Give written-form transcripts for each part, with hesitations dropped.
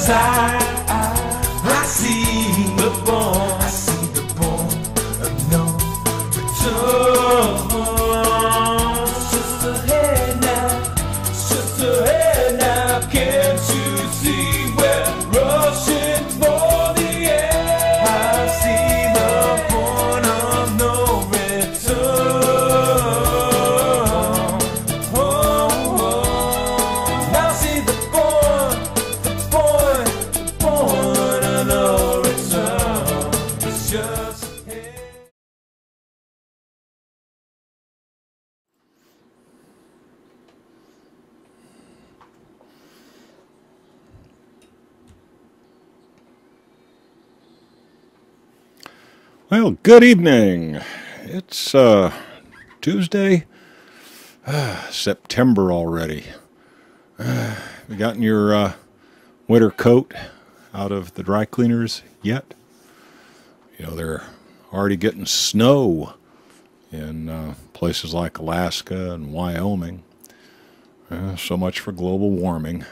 side, I see the born, of no return. Just ahead now, can't you see we're rushing for the end? I see the point of no return. Now see the point of no return. It's just ahead. Well, good evening. It's Tuesday, September already. You gotten your winter coat out of the dry cleaners yet? You know, they're already getting snow in places like Alaska and Wyoming. So much for global warming.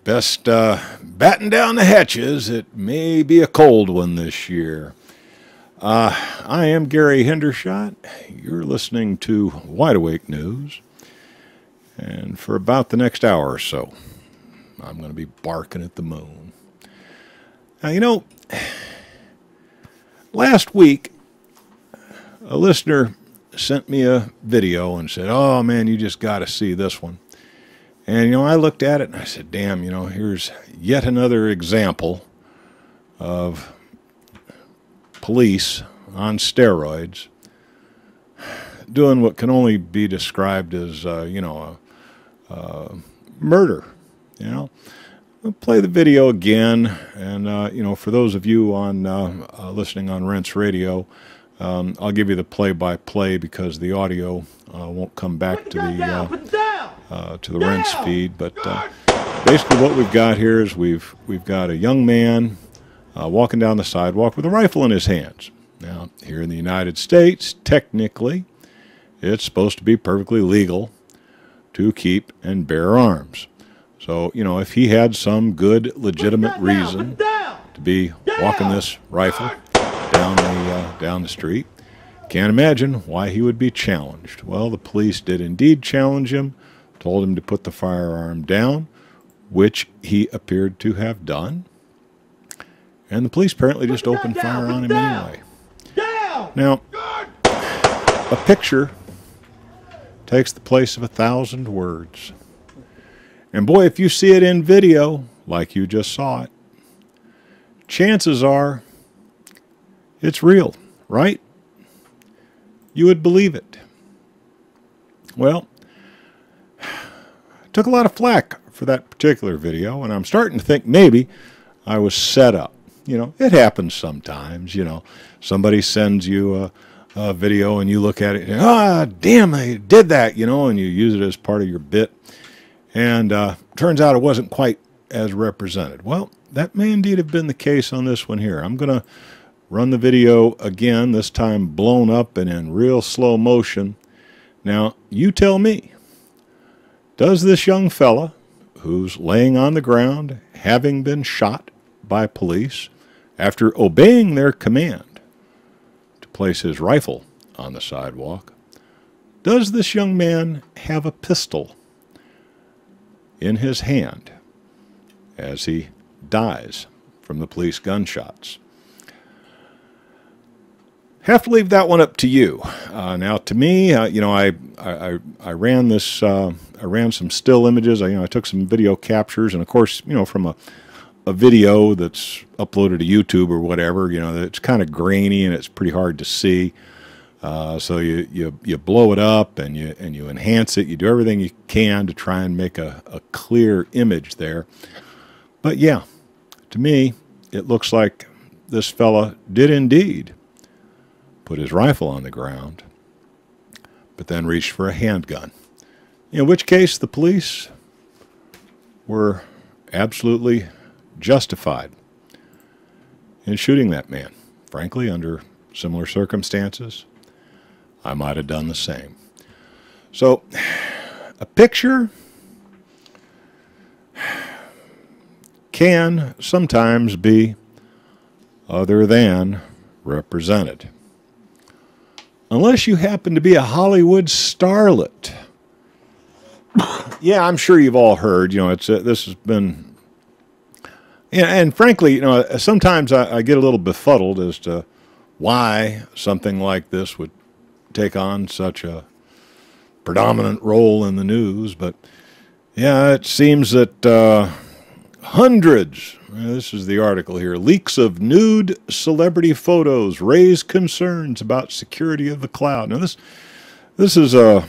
Best batten down the hatches. It may be a cold one this year. I am Gary Hendershot. You're listening to Wide Awake News. And for about the next hour or so, I'm going to be barking at the moon. Now, you know, last week, a listener sent me a video and said, "Oh, man, you just got to see this one." And, you know, I looked at it and I said, damn, you know, here's yet another example of police on steroids doing what can only be described as, murder, you know. We'll play the video again, and, you know, for those of you on listening on Ernst radio, I'll give you the play-by-play because the audio won't come back to the Ernst feed. But basically what we've got here is we've got a young man walking down the sidewalk with a rifle in his hands. Now, here in the United States, technically, it's supposed to be perfectly legal to keep and bear arms. So, you know, if he had some good, legitimate reason to be walking this rifle down the street, can't imagine why he would be challenged. Well, the police did indeed challenge him, told him to put the firearm down, which he appeared to have done. And the police apparently just opened fire on him anyway. Now, a picture takes the place of 1,000 words. And boy, if you see it in video, like you just saw it, chances are it's real, right? You would believe it. Well, I took a lot of flack for that particular video, and I'm starting to think maybe I was set up. You know, it happens sometimes, you know. Somebody sends you a video and you look at it and, ah, damn, I did that, you know, and you use it as part of your bit. And turns out it wasn't quite as represented. Well, that may indeed have been the case on this one here. I'm going to run the video again, this time blown up and in real slow motion. Now, you tell me, does this young fella who's laying on the ground, having been shot by police after obeying their command to place his rifle on the sidewalk, does this young man have a pistol in his hand as he dies from the police gunshots? Have to leave that one up to you. Now, to me, you know, I ran this. I ran some still images. I took some video captures, and of course, you know, from a video that's uploaded to YouTube or whatever, you know, it's kind of grainy and it's pretty hard to see. So you blow it up and you enhance it. You do everything you can to try and make a clear image there. But yeah, to me, it looks like this fella did indeed put his rifle on the ground, but then reached for a handgun. In which case, the police were absolutely justified in shooting that man. Frankly, under similar circumstances, I might have done the same. So, a picture can sometimes be other than represented. Unless you happen to be a Hollywood starlet. Yeah, I'm sure you've all heard, this has been, and frankly, sometimes I get a little befuddled as to why something like this would take on such a predominant role in the news. But yeah, it seems that hundreds, this is the article here, leaks of nude celebrity photos raise concerns about security of the cloud. Now this is an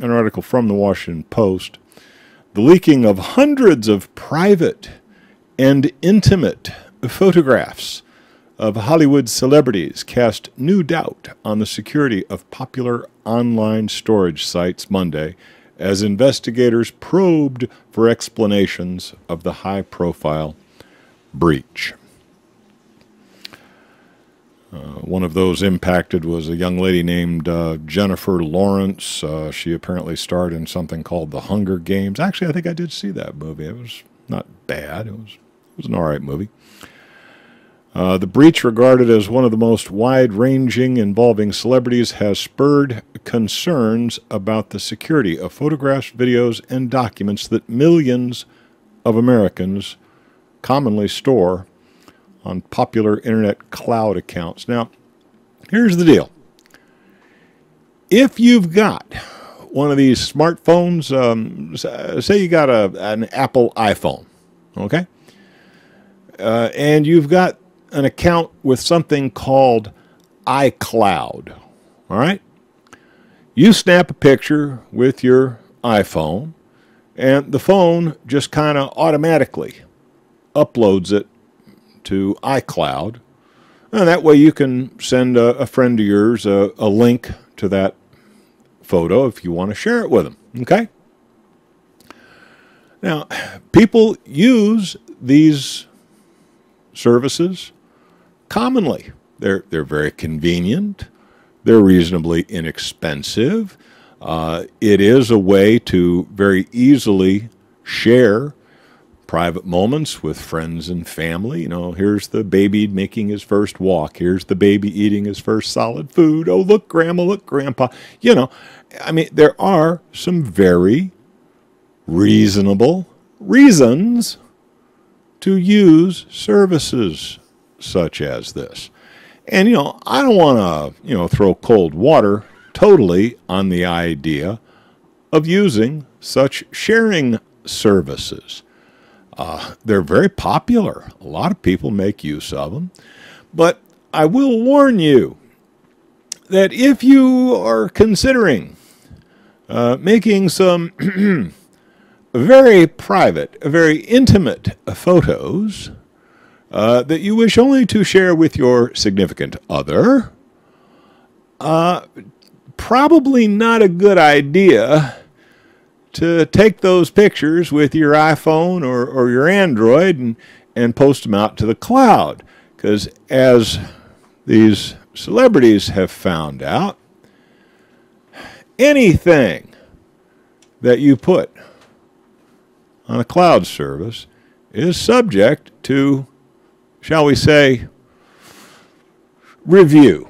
article from the Washington Post. The leaking of hundreds of private and intimate photographs of Hollywood celebrities cast new doubt on the security of popular online storage sites Monday as investigators probed for explanations of the high-profile breach. One of those impacted was a young lady named Jennifer Lawrence. She apparently starred in something called The Hunger Games. Actually, I think I did see that movie. It was not bad. It was an all right movie. The breach, regarded as one of the most wide-ranging involving celebrities, has spurred concerns about the security of photographs, videos, and documents that millions of Americans commonly store on popular internet cloud accounts. Now, here's the deal. If you've got one of these smartphones, say you got an Apple iPhone, okay? And you've got an account with something called iCloud, all right? You snap a picture with your iPhone, and the phone just kind of automatically uploads it to iCloud, and that way you can send a friend of yours a link to that photo if you want to share it with them, okay? Now, people use these services commonly. They're very convenient. They're reasonably inexpensive. It is a way to very easily share private moments with friends and family. Here's the baby making his first walk. Here's the baby eating his first solid food. Oh, look, Grandma, look, Grandpa. There are some very reasonable reasons to use services such as this. And, I don't want to, throw cold water totally on the idea of using such sharing services. They're very popular. A lot of people make use of them. But I will warn you that if you are considering making some very private, very intimate photos that you wish only to share with your significant other, probably not a good idea to take those pictures with your iPhone or your Android and post them out to the cloud. Because as these celebrities have found out, anything that you put on a cloud service is subject to, shall we say, review.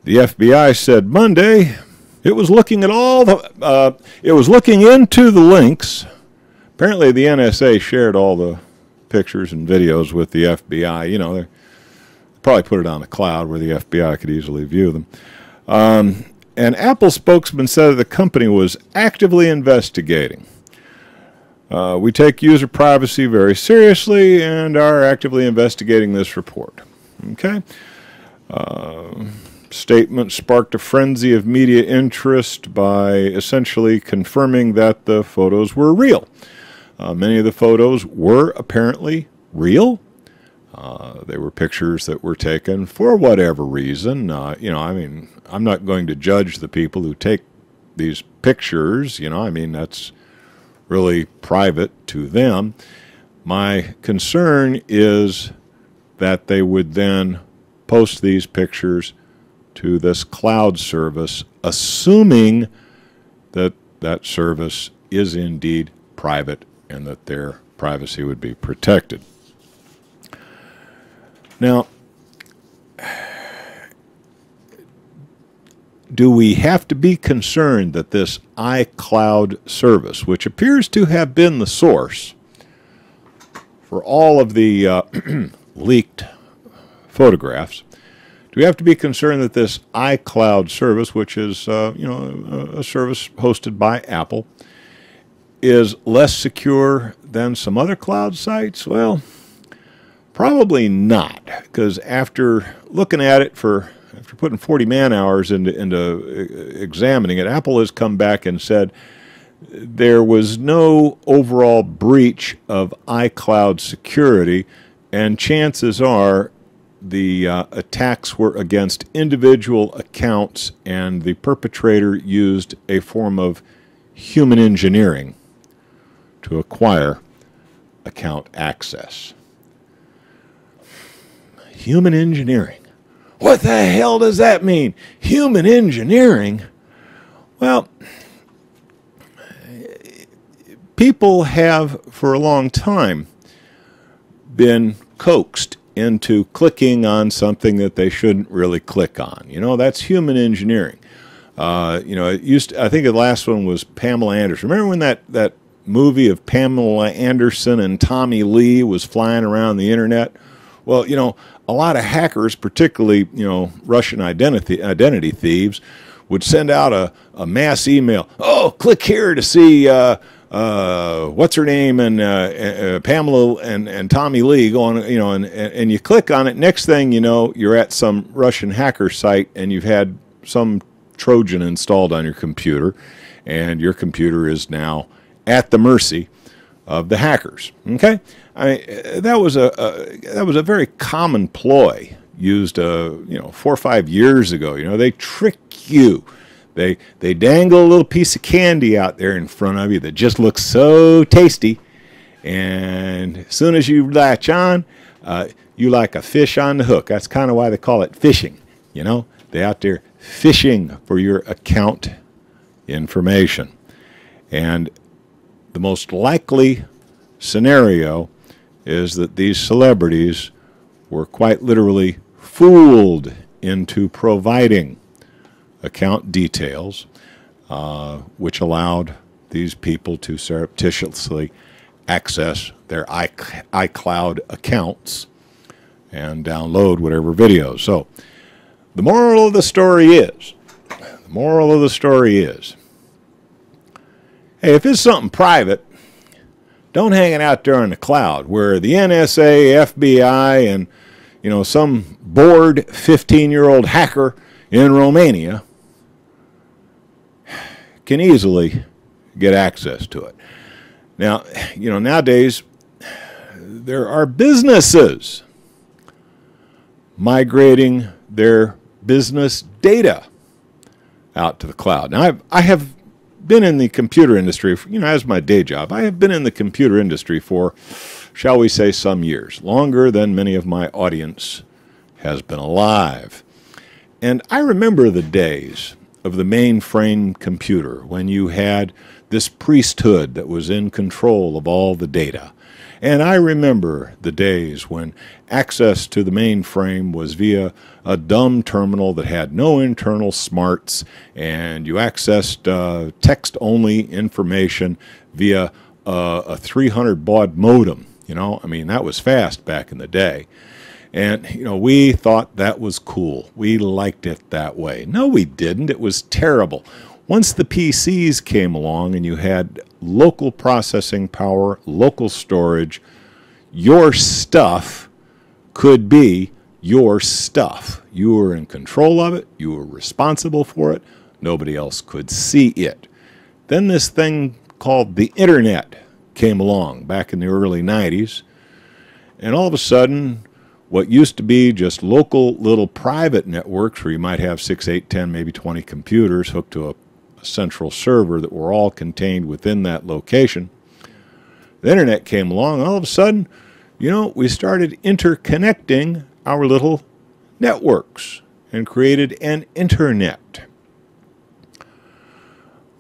The FBI said Monday it was looking at it was looking into the links. Apparently the NSA shared all the pictures and videos with the FBI. They probably put it on the cloud where the FBI could easily view them. An Apple spokesman said the company was actively investigating. We take user privacy very seriously and are actively investigating this report. Okay? Statement sparked a frenzy of media interest by essentially confirming that the photos were real. Many of the photos were apparently real. They were pictures that were taken for whatever reason. I'm not going to judge the people who take these pictures. That's really private to them. My concern is that they would then post these pictures to this cloud service, assuming that that service is indeed private and that their privacy would be protected. Now, do we have to be concerned that this iCloud service, which appears to have been the source for all of the leaked photographs, do we have to be concerned that this iCloud service, which is a service hosted by Apple, is less secure than some other cloud sites? Well, probably not, because after looking at it after putting 40 man-hours into examining it, Apple has come back and said there was no overall breach of iCloud security, and chances are the attacks were against individual accounts, and the perpetrator used a form of human engineering to acquire account access. Human engineering. What the hell does that mean? Human engineering? Well, people have for a long time been coaxed into clicking on something that they shouldn't really click on. You know, that's human engineering. I think the last one was Pamela Anderson. Remember when that movie of Pamela Anderson and Tommy Lee was flying around the internet? Well, a lot of hackers, particularly, Russian identity thieves, would send out a mass email. Oh, click here to see what's her name and Pamela and Tommy Lee going, and you click on it. Next thing you know, you're at some Russian hacker site and you've had some Trojan installed on your computer, and your computer is now at the mercy of the hackers. Okay, I mean, that was a very common ploy used 4 or 5 years ago. They trick you. They dangle a little piece of candy out there in front of you that just looks so tasty, and as soon as you latch on, you like a fish on the hook. That's kind of why they call it phishing. They're out there fishing for your account information. And the most likely scenario is that these celebrities were quite literally fooled into providing account details, which allowed these people to surreptitiously access their iCloud accounts and download whatever videos. So the moral of the story is, hey, if it's something private, don't hang it out there in the cloud where the NSA, FBI, and some bored 15-year-old hacker in Romania can easily get access to it. Now, nowadays there are businesses migrating their business data out to the cloud. Now, I have been in the computer industry, as my day job. I have been in the computer industry for, shall we say, some years, longer than many of my audience has been alive. And I remember the days of the mainframe computer when you had this priesthood that was in control of all the data. And I remember the days when access to the mainframe was via a dumb terminal that had no internal smarts, and you accessed text-only information via a 300 baud modem. That was fast back in the day. And, we thought that was cool. We liked it that way. No, we didn't. It was terrible. Once the PCs came along and you had local processing power, local storage, your stuff could be your stuff. You were in control of it. You were responsible for it. Nobody else could see it. Then this thing called the Internet came along back in the early 90s. And all of a sudden, what used to be just local little private networks where you might have 6, 8, 10, maybe 20 computers hooked to a central server that were all contained within that location. The Internet came along, and all of a sudden, we started interconnecting our little networks and created an internet.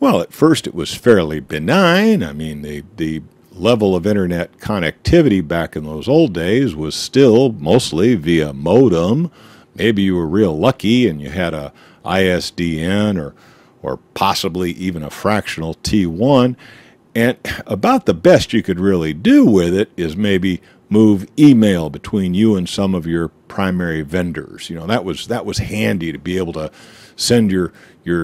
Well, at first it was fairly benign. I mean, the level of internet connectivity back in those old days was still mostly via modem. Maybe you were real lucky and you had a ISDN or possibly even a fractional T1. And about the best you could really do with it is maybe move email between you and some of your primary vendors. You know, that was handy to be able to send your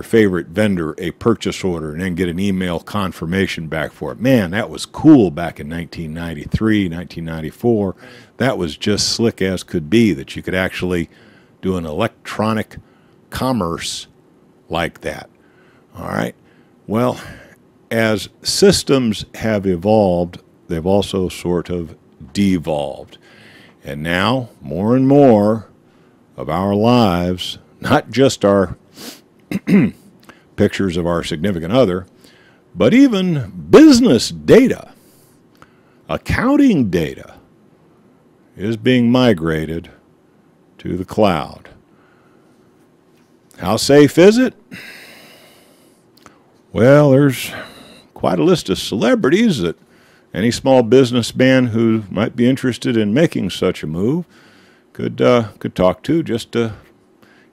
favorite vendor a purchase order and then get an email confirmation back for it. Man, that was cool back in 1993, 1994. That was just slick as could be, that you could actually do an electronic commerce like that. All right. Well, as systems have evolved, they've also sort of devolved. And now, more and more of our lives, not just our pictures of our significant other, but even business data, accounting data, is being migrated to the cloud. How safe is it? Well, there's quite a list of celebrities that any small businessman who might be interested in making such a move could talk to, just to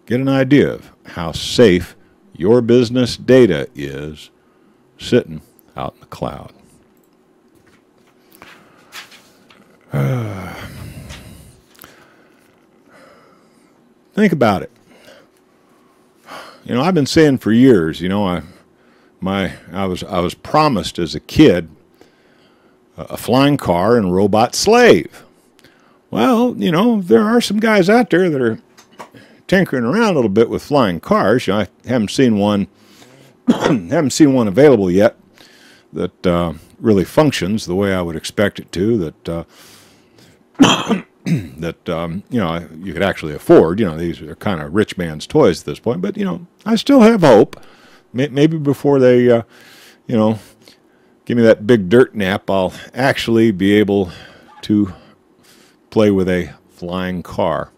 get an idea of how safe your business data is sitting out in the cloud. Think about it. You know, I've been saying for years, you know, I was promised as a kid a flying car and robot slave. Well, you know, there are some guys out there that are tinkering around a little bit with flying cars. You know, I haven't seen one available yet that really functions the way I would expect it to, that you know, you could actually afford. You know, these are kind of rich man's toys at this point, but, you know, I still have hope. Maybe before they, you know, give me that big dirt nap, I'll actually be able to play with a flying car.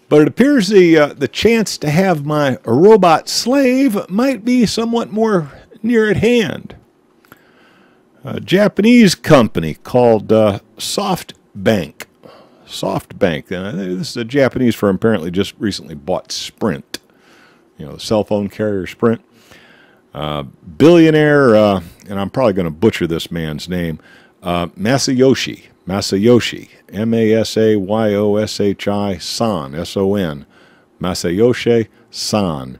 But it appears the chance to have a robot slave might be somewhat more near at hand. A Japanese company called SoftBank. SoftBank. This is a Japanese firm, apparently just recently bought Sprint. You know, the cell phone carrier Sprint. Billionaire, and I'm probably going to butcher this man's name, Masayoshi, M-A-S-A-Y-O-S-H-I, Son, S-O-N, Masayoshi Son,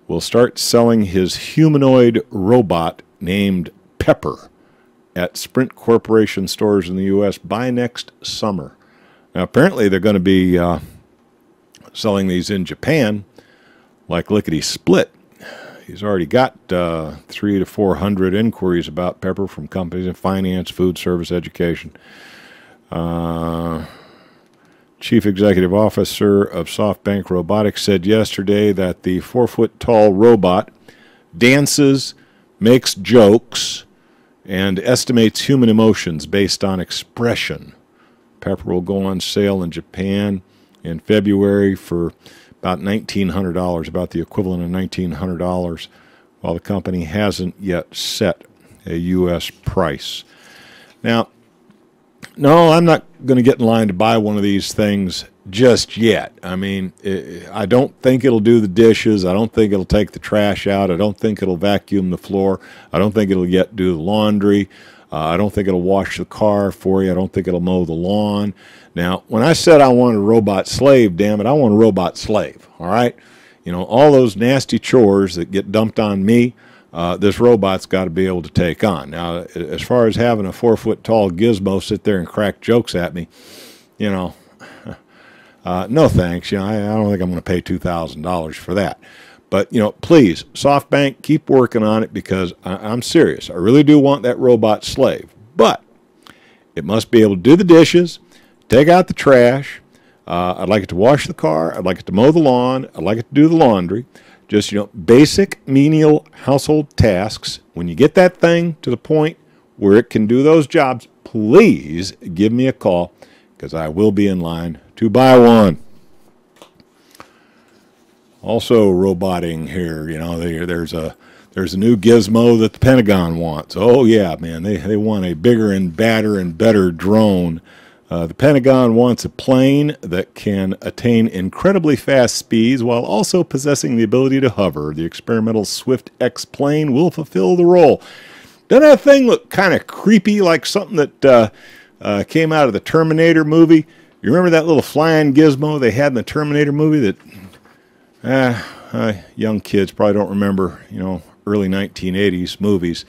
will start selling his humanoid robot named Pepper at Sprint Corporation stores in the U.S. by next summer. Now, apparently they're going to be selling these in Japan like lickety-split. He's already got 300 to 400 inquiries about Pepper from companies in finance, food service, education. Chief Executive Officer of SoftBank Robotics said yesterday that the 4-foot-tall robot dances, makes jokes, and estimates human emotions based on expression. Pepper will go on sale in Japan in February for about $1,900, about the equivalent of $1,900, while the company hasn't yet set a U.S. price. Now, no, I'm not going to get in line to buy one of these things just yet. I mean, I don't think it'll do the dishes. I don't think it'll take the trash out. I don't think it'll vacuum the floor. I don't think it'll yet do the laundry. I don't think it'll wash the car for you. I don't think it'll mow the lawn. Now, when I said I wanted a robot slave, damn it, I want a robot slave, all right? You know, all those nasty chores that get dumped on me, this robot's got to be able to take on. Now, as far as having a 4-foot-tall gizmo sit there and crack jokes at me, you know, no thanks. You know, I don't think I'm going to pay $2,000 for that. But, you know, please, SoftBank, keep working on it, because I'm serious. I really do want that robot slave. But it must be able to do the dishes, take out the trash. I'd like it to wash the car. I'd like it to mow the lawn. I'd like it to do the laundry. Just, you know, basic menial household tasks. When you get that thing to the point where it can do those jobs, please give me a call, because I will be in line to buy one. Also roboting here, you know, there's a There's a new gizmo that the Pentagon wants. Oh, yeah, man, they want a bigger and badder and better drone. The Pentagon wants a plane that can attain incredibly fast speeds while also possessing the ability to hover. The experimental Swift X plane will fulfill the role. Doesn't that thing look kind of creepy, like something that came out of the Terminator movie? You remember that little flying gizmo they had in the Terminator movie that young kids probably don't remember, early 1980s movies.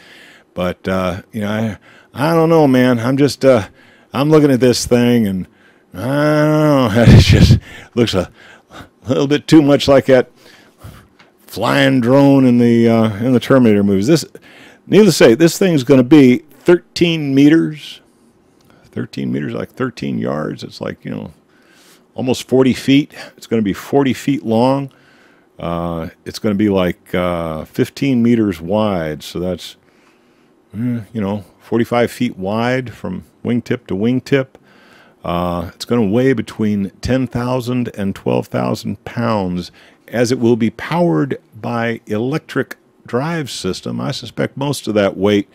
But, I don't know, man. I'm looking at this thing, and I don't know. It just looks a little bit too much like that flying drone in the Terminator movies. Needless to say, this thing's going to be 13 meters. 13 meters, like 13 yards. It's like, almost 40 feet. It's going to be 40 feet long. It's going to be like 15 meters wide. So that's, 45 feet wide from wingtip to wingtip. It's going to weigh between 10,000 and 12,000 pounds, as it will be powered by electric drive system. I suspect most of that weight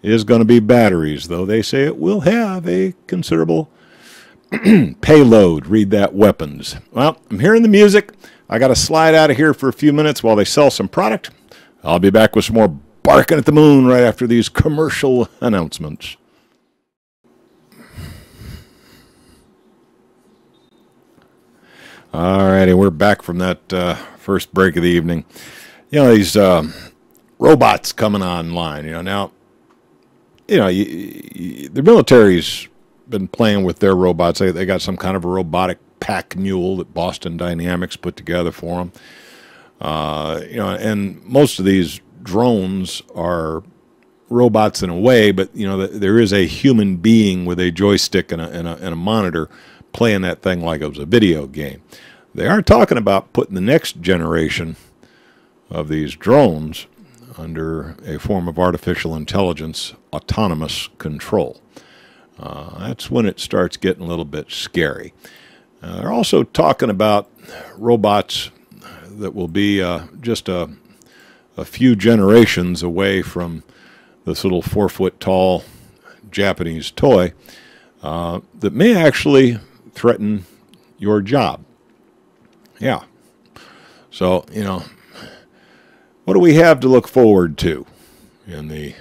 is going to be batteries, though they say it will have a considerable payload. Read that, weapons. Well, I'm hearing the music. I got to slide out of here for a few minutes while they sell some product. I'll be back with some more barking at the moon right after these commercial announcements. Alrighty, we're back from that first break of the evening. These robots coming online. Now, the military's been playing with their robots. They got some kind of a robotic pack mule that Boston Dynamics put together for them. And most of these drones are robots in a way, but there is a human being with a joystick and a monitor playing that thing like it was a video game. They are talking about putting the next generation of these drones under a form of artificial intelligence autonomous control. That's when it starts getting a little bit scary. They're also talking about robots that will be just a few generations away from this little 4-foot-tall Japanese toy that may actually threaten your job. Yeah. So, what do we have to look forward to in the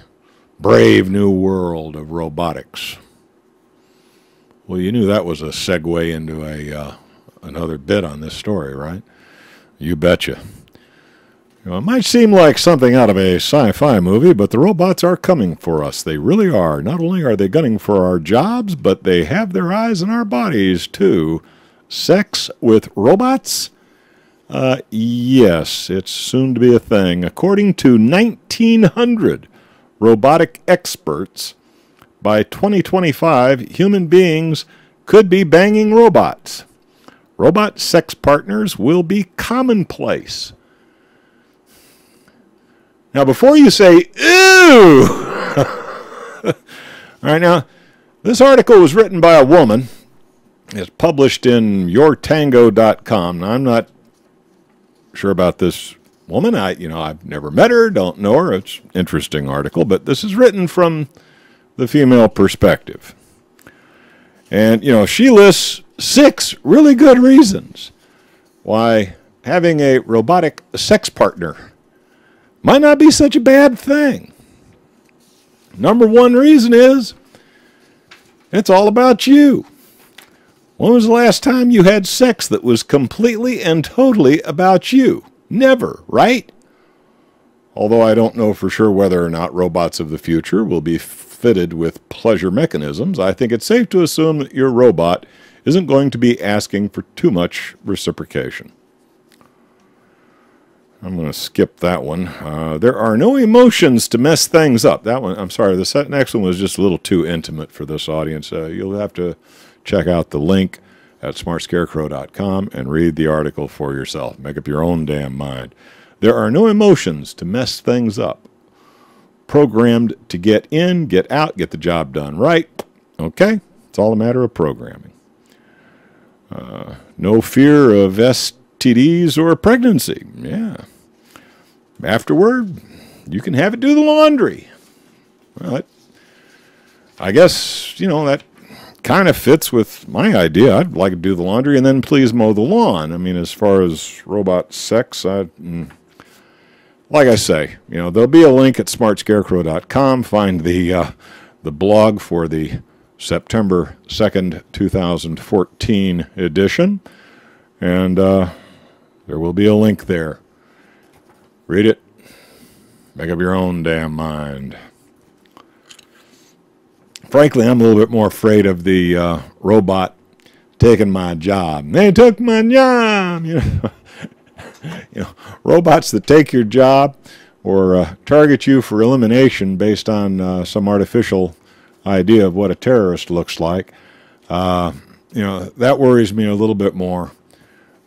brave new world of robotics? Well, you knew that was a segue into another bit on this story, right? You betcha. It might seem like something out of a sci-fi movie, but the robots are coming for us. They really are. Not only are they gunning for our jobs, but they have their eyes on our bodies, too. Sex with robots? Yes, it's soon to be a thing. According to 1,900 robotic experts, by 2025, human beings could be banging robots. Robot sex partners will be commonplace. Now, before you say, ew! All right, now, this article was written by a woman. It's published in yourtango.com. Now, I'm not sure about this woman. I've never met her, don't know her. It's an interesting article, but this is written from the female perspective. And, she lists 6 really good reasons why having a robotic sex partner might not be such a bad thing. Number 1 reason is it's all about you. When was the last time you had sex that was completely and totally about you? Never, right? Although I don't know for sure whether or not robots of the future will be fitted with pleasure mechanisms, I think it's safe to assume that your robot isn't going to be asking for too much reciprocation. I'm going to skip that one. There are no emotions to mess things up. That one, I'm sorry, the next one was just a little too intimate for this audience. You'll have to check out the link at smartscarecrow.com and read the article for yourself. Make up your own damn mind. There are no emotions to mess things up. Programmed to get in, get out, get the job done right. Okay? It's all a matter of programming. No fear of STDs or pregnancy. Yeah. Afterward, you can have it do the laundry. Well, I guess, that kind of fits with my idea. I'd like to do the laundry and then please mow the lawn. I mean, as far as robot sex, like I say, there'll be a link at smartscarecrow.com. Find the blog for the September 2nd, 2014 edition, and there will be a link there. Read it. Make up your own damn mind. Frankly, I'm a little bit more afraid of the robot taking my job. They took my job. Robots that take your job or target you for elimination based on some artificial idea of what a terrorist looks like. That worries me a little bit more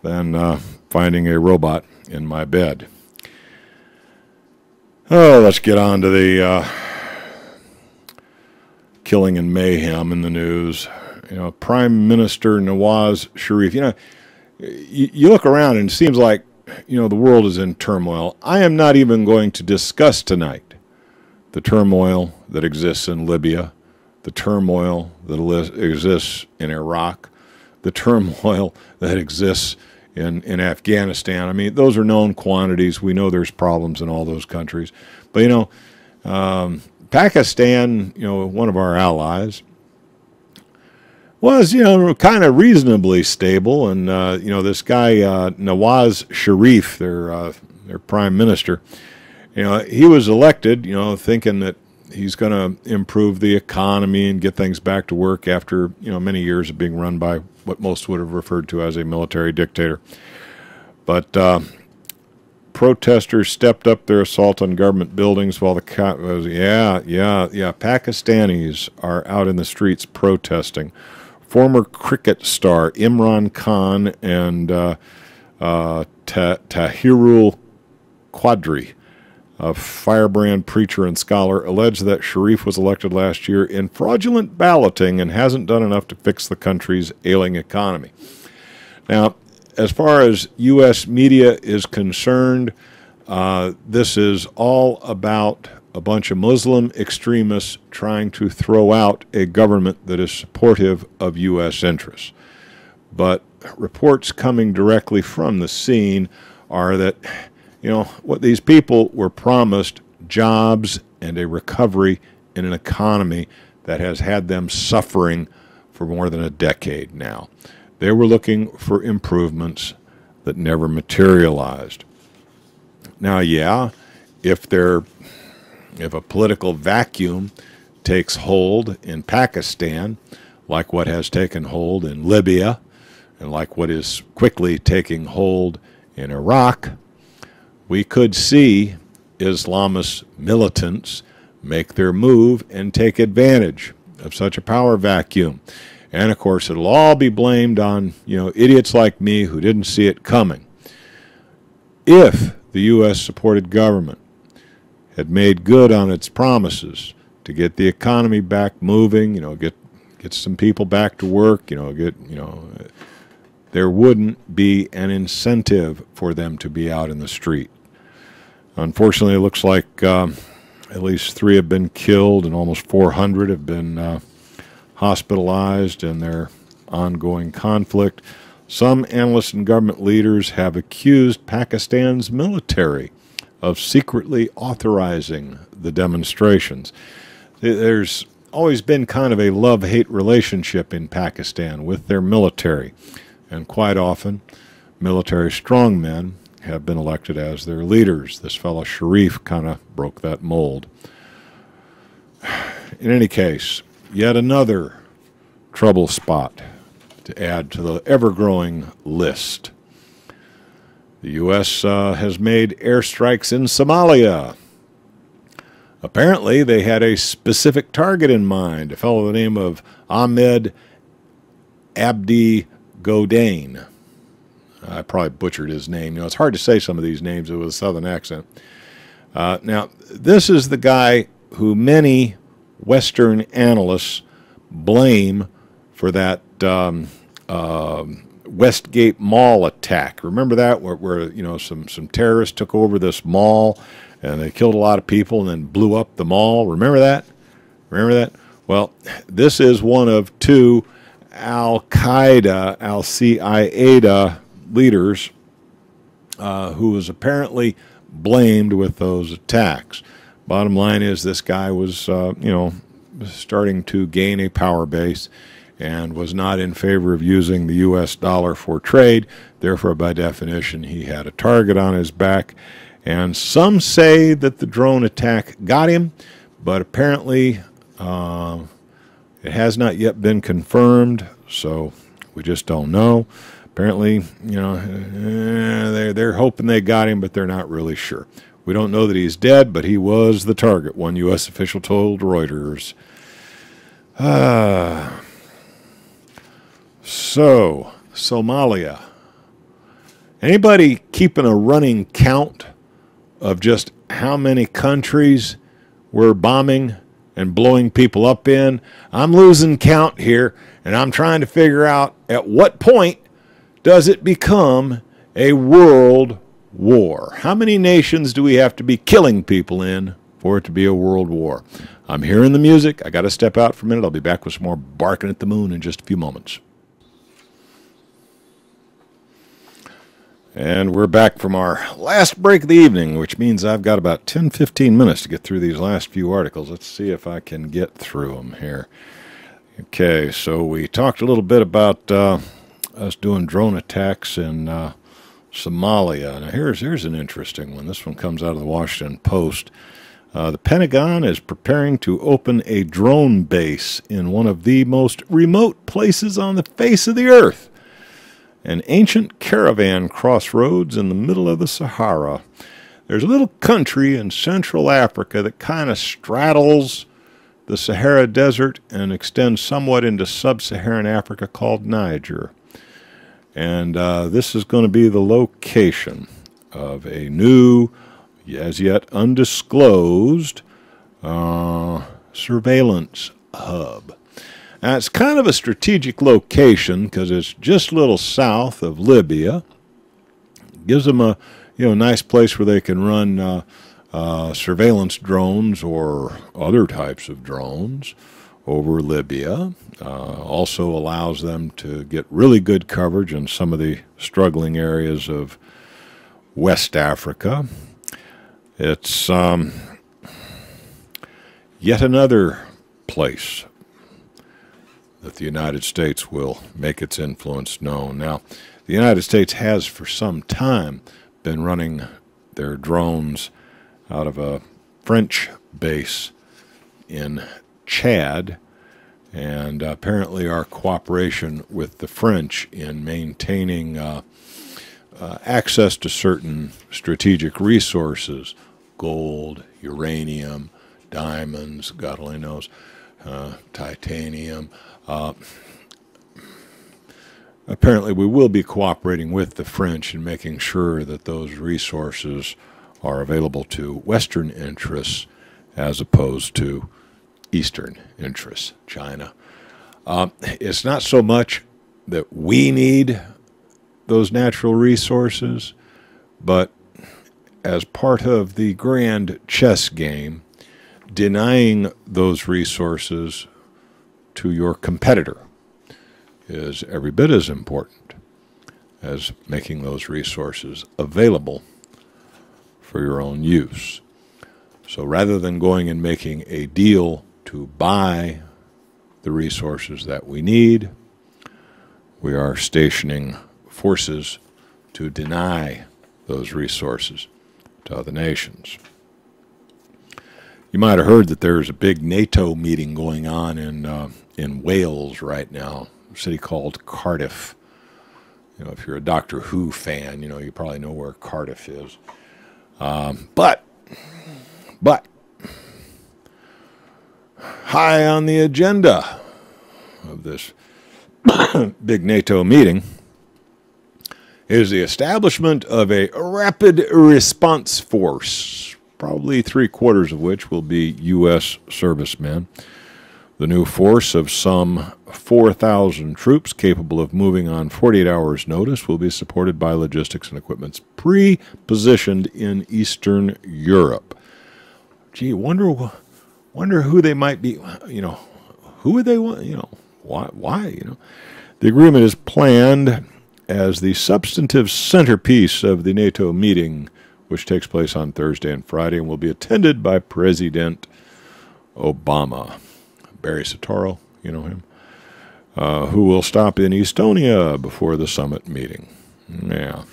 than finding a robot in my bed. Oh, let's get on to the killing and mayhem in the news. Prime Minister Nawaz Sharif. You look around and it seems like, the world is in turmoil. I am not even going to discuss tonight the turmoil that exists in Libya, the turmoil that exists in Iraq, the turmoil that exists in Afghanistan. I mean, those are known quantities. We know there's problems in all those countries. But, Pakistan, one of our allies, was, kind of reasonably stable. And, this guy, Nawaz Sharif, their prime minister, he was elected, thinking that he's going to improve the economy and get things back to work after, many years of being run by what most would have referred to as a military dictator. But protesters stepped up their assault on government buildings while Pakistanis are out in the streets protesting. Former cricket star Imran Khan and Tahirul Quadri, a firebrand preacher and scholar, alleged that Sharif was elected last year in fraudulent balloting and hasn't done enough to fix the country's ailing economy. Now, as far as U.S. media is concerned, this is all about a bunch of Muslim extremists trying to throw out a government that is supportive of U.S. interests. But reports coming directly from the scene are that, what these people were promised jobs and a recovery in an economy that has had them suffering for more than a decade now. They were looking for improvements that never materialized. Now, if a political vacuum takes hold in Pakistan, like what has taken hold in Libya, and like what is quickly taking hold in Iraq, we could see Islamist militants make their move and take advantage of such a power vacuum. And, of course, it'll all be blamed on, idiots like me who didn't see it coming. If the U.S.-supported government had made good on its promises to get the economy back moving, get some people back to work, there wouldn't be an incentive for them to be out in the street. Unfortunately, it looks like at least 3 have been killed and almost 400 have been hospitalized in their ongoing conflict. Some analysts and government leaders have accused Pakistan's military of secretly authorizing the demonstrations. There's always been kind of a love-hate relationship in Pakistan with their military, and quite often military strongmen have been elected as their leaders. This fellow Sharif kind of broke that mold. In any case, yet another trouble spot to add to the ever-growing list. The U.S. has made airstrikes in Somalia. Apparently, they had a specific target in mind, a fellow by the name of Abdi Godain. I probably butchered his name. It's hard to say some of these names with a southern accent. Now, this is the guy who many Western analysts blame for that Westgate Mall attack. Remember that, where some terrorists took over this mall and they killed a lot of people and then blew up the mall. Remember that? Remember that? Well, this is one of two Al-Qaeda, Al-Qaeda leaders who was apparently blamed with those attacks. Bottom line is this guy was, starting to gain a power base and was not in favor of using the U.S. dollar for trade. Therefore, by definition, he had a target on his back. And some say that the drone attack got him, but apparently it has not yet been confirmed, so we just don't know. Apparently, they're hoping they got him, but they're not really sure. We don't know that he's dead, but he was the target, one U.S. official told Reuters. So, Somalia. Anybody keeping a running count of just how many countries we're bombing and blowing people up in? I'm losing count here, and I'm trying to figure out at what point does it become a world war? How many nations do we have to be killing people in for it to be a world war? I'm hearing the music. I got to step out for a minute. I'll be back with some more barking at the moon in just a few moments. And we're back from our last break of the evening, which means I've got about 10-15 minutes to get through these last few articles. Let's see if I can get through them here. Okay, so we talked a little bit about us doing drone attacks in Somalia. Now here's an interesting one. This one comes out of the Washington Post. The Pentagon is preparing to open a drone base in one of the most remote places on the face of the earth. An ancient caravan crossroads in the middle of the Sahara. There's a little country in Central Africa that kind of straddles the Sahara Desert and extends somewhat into sub-Saharan Africa called Niger. And this is going to be the location of a new, as yet undisclosed, surveillance hub. Now, it's kind of a strategic location because it's just a little south of Libya. It gives them a nice place where they can run surveillance drones or other types of drones over Libya. Also allows them to get really good coverage in some of the struggling areas of West Africa. It's yet another place that the United States will make its influence known. Now, the United States has for some time been running their drones out of a French base in Chad, and apparently our cooperation with the French in maintaining access to certain strategic resources, gold, uranium, diamonds, God only knows, titanium. Apparently we will be cooperating with the French in making sure that those resources are available to Western interests as opposed to Eastern interests, China. It's not so much that we need those natural resources, but as part of the grand chess game, denying those resources to your competitor is every bit as important as making those resources available for your own use. So rather than going and making a deal to buy the resources that we need, we are stationing forces to deny those resources to other nations. You might have heard that there's a big NATO meeting going on in Wales right now, a city called Cardiff. If you're a Doctor Who fan, you probably know where Cardiff is. But high on the agenda of this big NATO meeting is the establishment of a rapid response force, probably 3/4 of which will be U.S. servicemen. The new force of some 4,000 troops capable of moving on 48 hours' notice will be supported by logistics and equipment pre-positioned in Eastern Europe. gee, wonder who they might be. You know, who would they want? You know, why? You know, the agreement is planned as the substantive centerpiece of the NATO meeting, which takes place on Thursday and Friday and will be attended by President Obama. Barry Soetoro, you know him, who will stop in Estonia before the summit meeting. Yeah.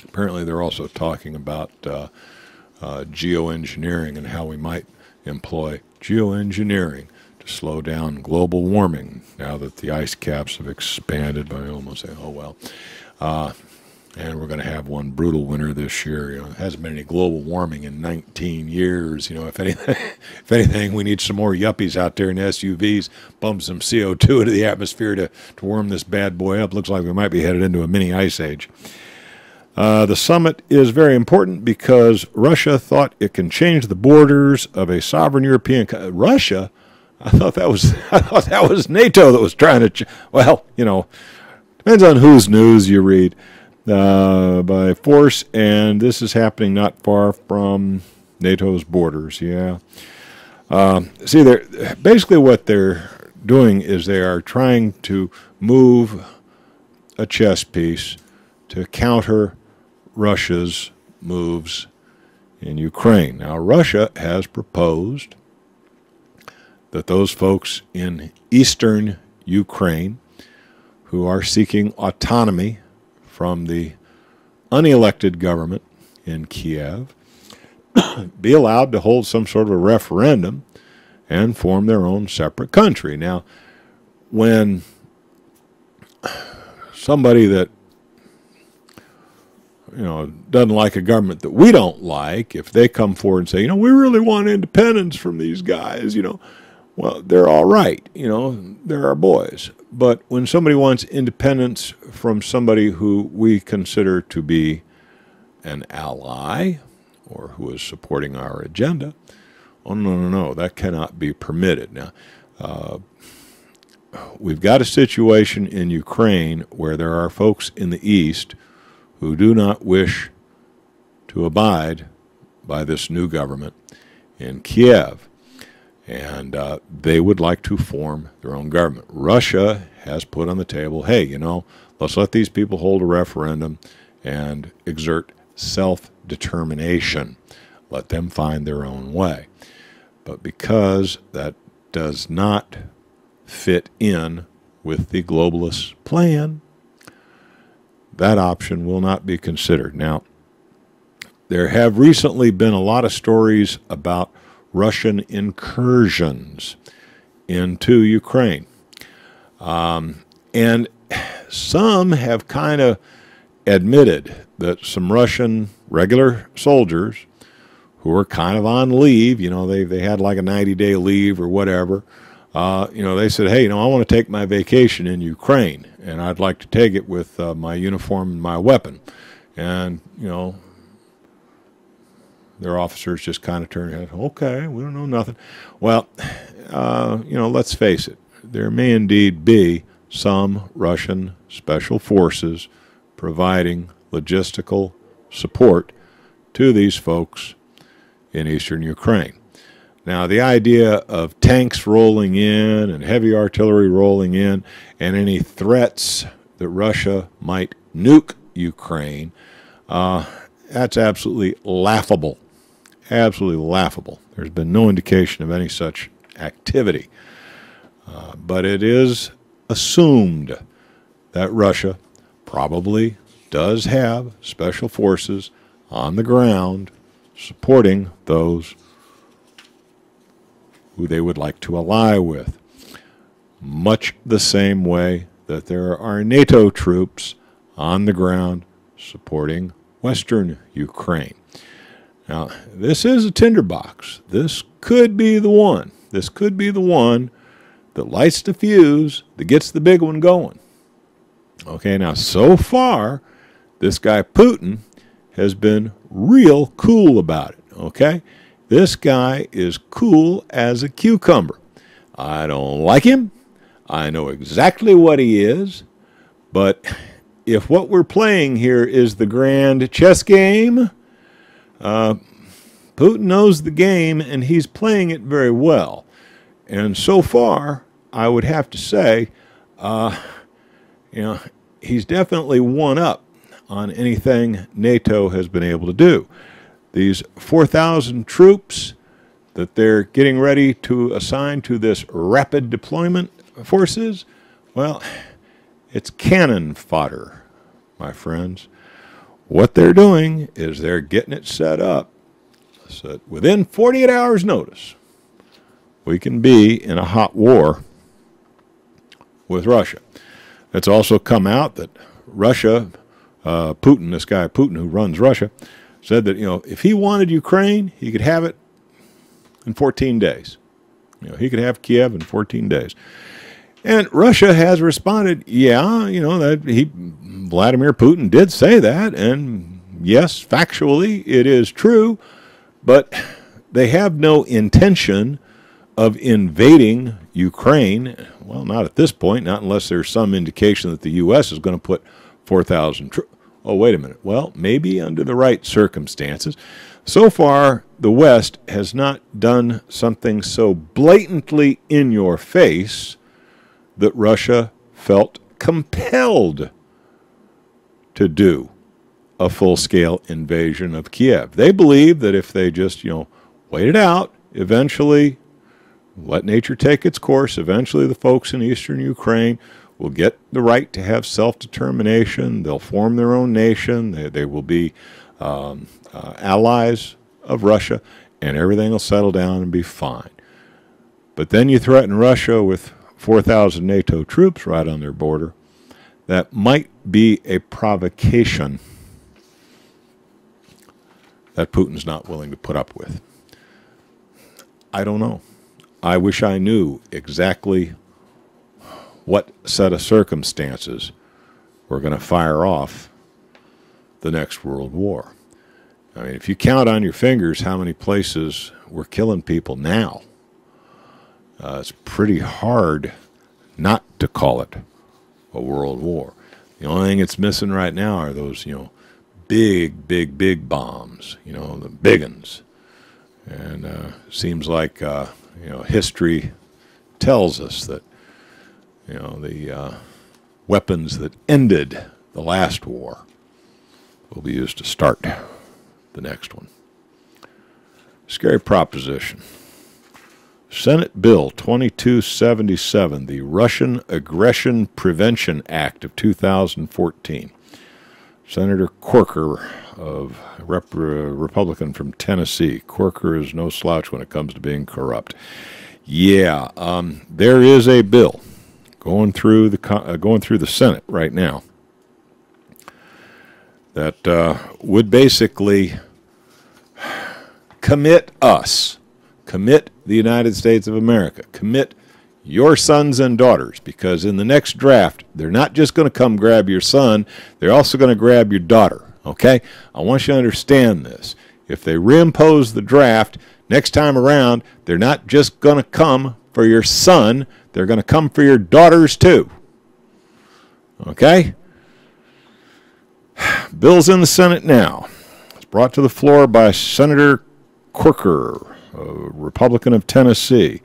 Apparently they're also talking about geoengineering and how we might employ geoengineering to slow down global warming now that the ice caps have expanded by almost, oh well. And we're going to have one brutal winter this year. You know, there hasn't been any global warming in 19 years. You know, if anything, we need some more yuppies out there in SUVs, pump some CO2 into the atmosphere to warm this bad boy up. Looks like we might be headed into a mini ice age. The summit is very important because Russia thought it can change the borders of a sovereign European country. Russia? I thought that was NATO that was trying to. Well, you know, depends on whose news you read. By force, and this is happening not far from NATO's borders. Yeah. See, basically what they're doing is they are trying to move a chess piece to counter Russia's moves in Ukraine. Now, Russia has proposed that those folks in eastern Ukraine who are seeking autonomy from the unelected government in Kiev be allowed to hold some sort of a referendum and form their own separate country. Now, when somebody that, you know, doesn't like a government that we don't like, if they come forward and say, you know, we really want independence from these guys, you know, well, they're all right, you know, they're our boys. But when somebody wants independence from somebody who we consider to be an ally or who is supporting our agenda, oh, no, that cannot be permitted. Now, we've got a situation in Ukraine where there are folks in the East who do not wish to abide by this new government in Kiev. And they would like to form their own government. Russia has put on the table, hey, you know, let's let these people hold a referendum and exert self-determination. Let them find their own way. But because that does not fit in with the globalist plan, that option will not be considered. Now, there have recently been a lot of stories about Russian incursions into Ukraine. And some have kind of admitted that some Russian regular soldiers who were kind of on leave, you know, they had like a 90-day leave or whatever, you know, they said, hey, you know, I want to take my vacation in Ukraine, and I'd like to take it with my uniform and my weapon. And, you know, their officers just kind of turned ahead. Okay, we don't know nothing. Well, you know, let's face it. There may indeed be some Russian special forces providing logistical support to these folks in eastern Ukraine. Now, the idea of tanks rolling in and heavy artillery rolling in and any threats that Russia might nuke Ukraine, that's absolutely laughable. Absolutely laughable. There's been no indication of any such activity. But it is assumed that Russia probably does have special forces on the ground supporting those who they would like to ally with. Much the same way that there are NATO troops on the ground supporting Western Ukraine. Now, this is a tinderbox. This could be the one. This could be the one that lights the fuse that gets the big one going. Okay, now so far, this guy Putin has been real cool about it, okay? This guy is cool as a cucumber. I don't like him. I know exactly what he is. But if what we're playing here is the grand chess game, Putin Putin knows the game, and he's playing it very well. And so far, I would have to say, he's definitely won up on anything NATO has been able to do. These 4,000 troops that they're getting ready to assign to this rapid deployment forces, well, it's cannon fodder, my friends. What they're doing is they're getting it set up so that within 48 hours' notice, we can be in a hot war with Russia. It's also come out that Russia, Putin, this guy Putin who runs Russia, said that, if he wanted Ukraine, he could have it in 14 days. He could have Kiev in 14 days. And Russia has responded, that Vladimir Putin did say that, and yes, factually, it is true, but they have no intention of invading Ukraine. Well, not at this point, not unless there's some indication that the U.S. is going to put 4,000 troops. Oh, wait a minute. Well, maybe under the right circumstances. So far, the West has not done something so blatantly in your face that Russia felt compelled to do a full-scale invasion of Kiev. They believe that if they just, wait it out, eventually let nature take its course, eventually the folks in eastern Ukraine will get the right to have self-determination. They'll form their own nation. They will be allies of Russia, and everything will settle down and be fine. But then you threaten Russia with 4,000 NATO troops right on their border. That might be a provocation that Putin's not willing to put up with. I don't know. I wish I knew exactly what set of circumstances were going to fire off the next world war. I mean, if you count on your fingers how many places we're killing people now, it's pretty hard not to call it a world war. The only thing it's missing right now are those, big bombs, the big ones. And seems like, history tells us that, the weapons that ended the last war will be used to start the next one. Scary proposition. Senate Bill 2277, the Russian Aggression Prevention Act of 2014. Senator Corker, Republican from Tennessee. Corker is no slouch when it comes to being corrupt. Yeah, there is a bill going through the Senate right now that would basically commit the United States of America, commit your sons and daughters, because in the next draft, they're not just going to come grab your son, they're also going to grab your daughter, okay? I want you to understand this. If they reimpose the draft, next time around, they're not just going to come for your son, they're going to come for your daughters too, okay? Bill's in the Senate now. It's brought to the floor by Senator Corker, a Republican of Tennessee,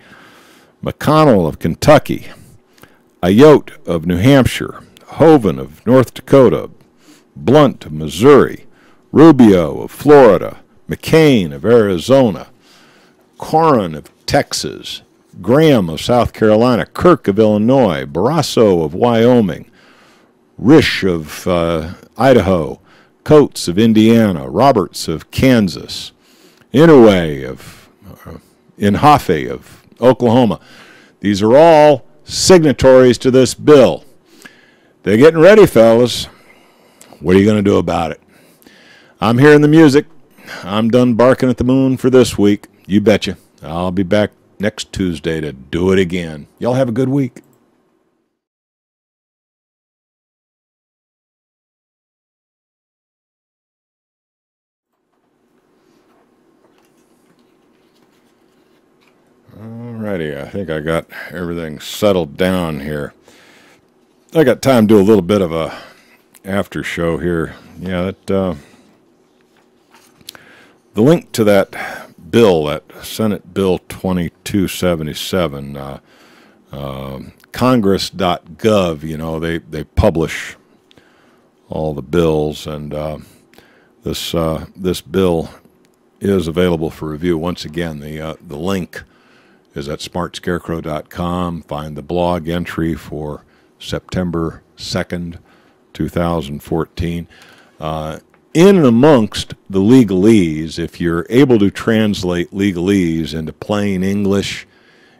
McConnell of Kentucky, Ayotte of New Hampshire, Hoeven of North Dakota, Blunt of Missouri, Rubio of Florida, McCain of Arizona, Cornyn of Texas, Graham of South Carolina, Kirk of Illinois, Barrasso of Wyoming, Risch of Idaho, Coates of Indiana, Roberts of Kansas, Inouye of Inhofe of Oklahoma. These are all signatories to this bill. They're getting ready, fellas. What are you going to do about it? I'm hearing the music. I'm done barking at the moon for this week. You betcha. I'll be back next Tuesday to do it again. Y'all have a good week. Alrighty, I think I got everything settled down here. I got time to do a little bit of a after show here. Yeah, that The link to that bill, that Senate Bill 2277, Congress.gov, you know, they publish all the bills, and this bill is available for review. Once again, the link is at smartscarecrow.com. Find the blog entry for September 2nd, 2014. In and amongst the legalese, if you're able to translate legalese into plain English,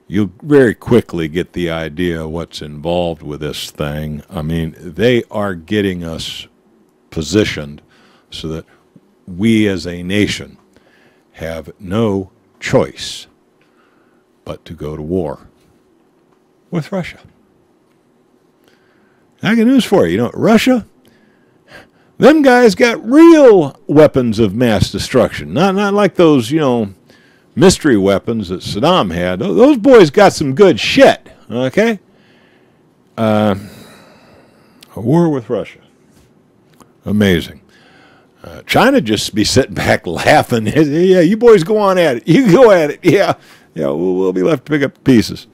you'll very quickly get the idea of what's involved with this thing. I mean, they are getting us positioned so that we as a nation have no choice but to go to war with Russia. I got news for you. You know, Russia, them guys got real weapons of mass destruction. Not like those, you know, mystery weapons that Saddam had. Those boys got some good shit, okay? A war with Russia. Amazing. China just be sitting back laughing. Yeah, you boys go on at it. You go at it. Yeah, we'll be left to pick up the pieces.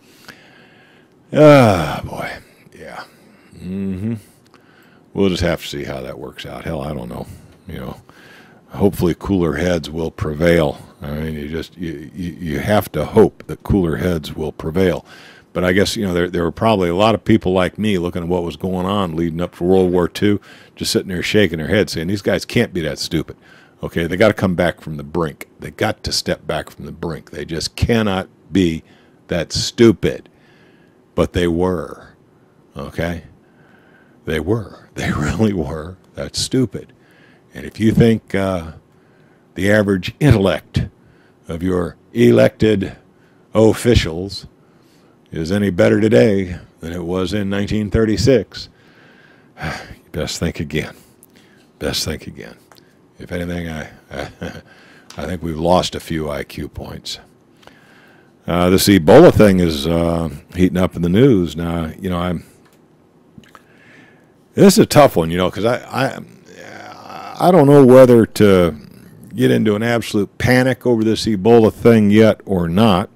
Ah, boy. Yeah. We'll just have to see how that works out. Hell, I don't know. You know, hopefully cooler heads will prevail. I mean, you have to hope that cooler heads will prevail. But I guess, you know, there were probably a lot of people like me looking at what was going on leading up to World War II, just sitting there shaking their heads saying, these guys can't be that stupid. Okay, they got to come back from the brink. They got to step back from the brink. They just cannot be that stupid. But they were. Okay? They were. They really were that stupid. And if you think the average intellect of your elected officials is any better today than it was in 1936, you best think again. Best think again. If anything, I think we've lost a few IQ points. This Ebola thing is heating up in the news now. You know, this is a tough one, you know, because I don't know whether to get into an absolute panic over this Ebola thing yet or not.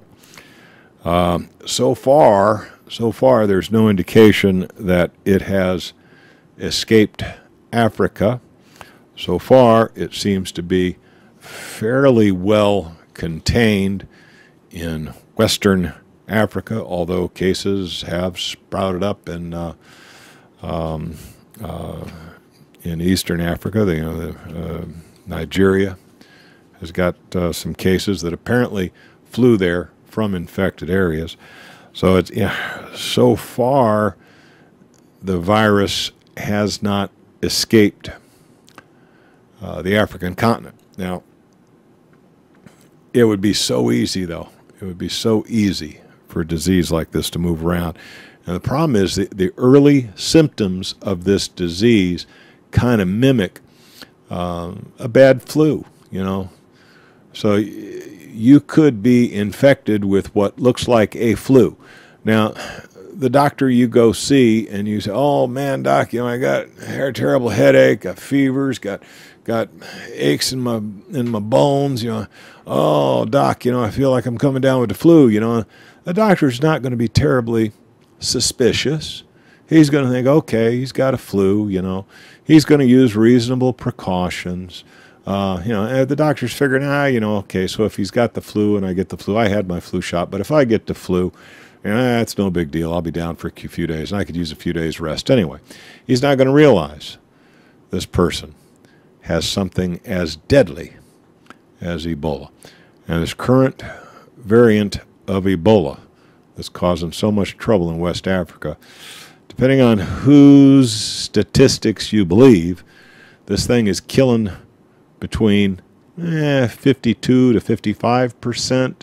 So far, there's no indication that it has escaped Africa. So far, it seems to be fairly well contained in Western Africa, although cases have sprouted up in Eastern Africa. Nigeria has got some cases that apparently flew there from infected areas. So it's so far the virus has not escaped the African continent. Now, it would be so easy, though. It would be so easy for a disease like this to move around. And the problem is the early symptoms of this disease kind of mimic a bad flu, you know. So you could be infected with what looks like a flu. Now, the doctor you go see and you say, oh, man, doc, you know, I got a terrible headache, got fevers, got aches in my bones, you know. Oh, doc, you know, I feel like I'm coming down with the flu, you know. The doctor's not going to be terribly suspicious. He's going to think, okay, he's got a flu, you know. He's going to use reasonable precautions. You know, the doctor's figuring, you know, okay, so if he's got the flu and I get the flu, I had my flu shot, but if I get the flu, it's no big deal. I'll be down for a few days, and I could use a few days rest anyway. He's not going to realize this person has something as deadly as Ebola. And this current variant of Ebola that's causing so much trouble in West Africa, depending on whose statistics you believe, this thing is killing between 52 to 55%.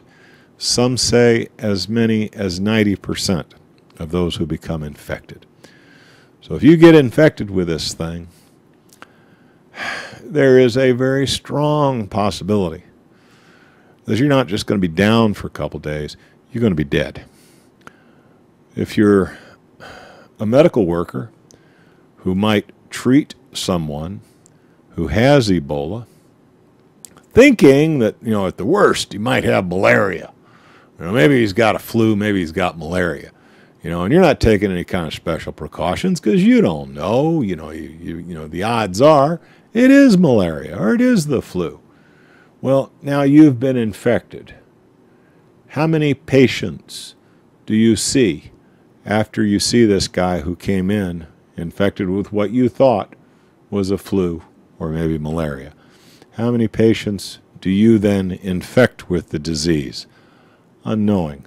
Some say as many as 90% of those who become infected. So if you get infected with this thing, there is a very strong possibility that you're not just going to be down for a couple days, you're going to be dead. If you're a medical worker who might treat someone who has Ebola, thinking that, at the worst, he might have malaria. Maybe he's got a flu, maybe he's got malaria. And you're not taking any kind of special precautions because you don't know. The odds are it is malaria or it is the flu. Well, now you've been infected. How many patients do you see after you see this guy who came in infected with what you thought was a flu or maybe malaria? How many patients do you then infect with the disease? Unknowing.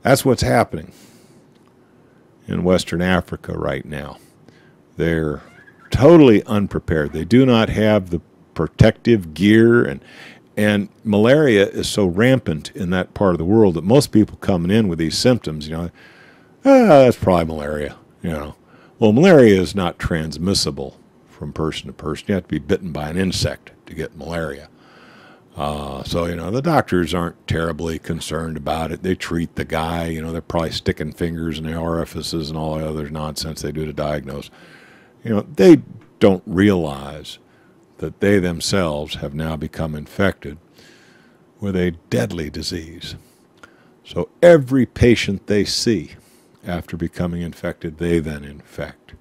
That's what's happening in Western Africa right now. They're totally unprepared. They do not have the protective gear, and malaria is so rampant in that part of the world that most people coming in with these symptoms, that's probably malaria. Well, malaria is not transmissible from person to person. You have to be bitten by an insect to get malaria. So the doctors aren't terribly concerned about it. They treat the guy. They're probably sticking fingers in the orifices and all the other nonsense they do to diagnose. They don't realize that they themselves have now become infected with a deadly disease. So every patient they see after becoming infected, they then infect.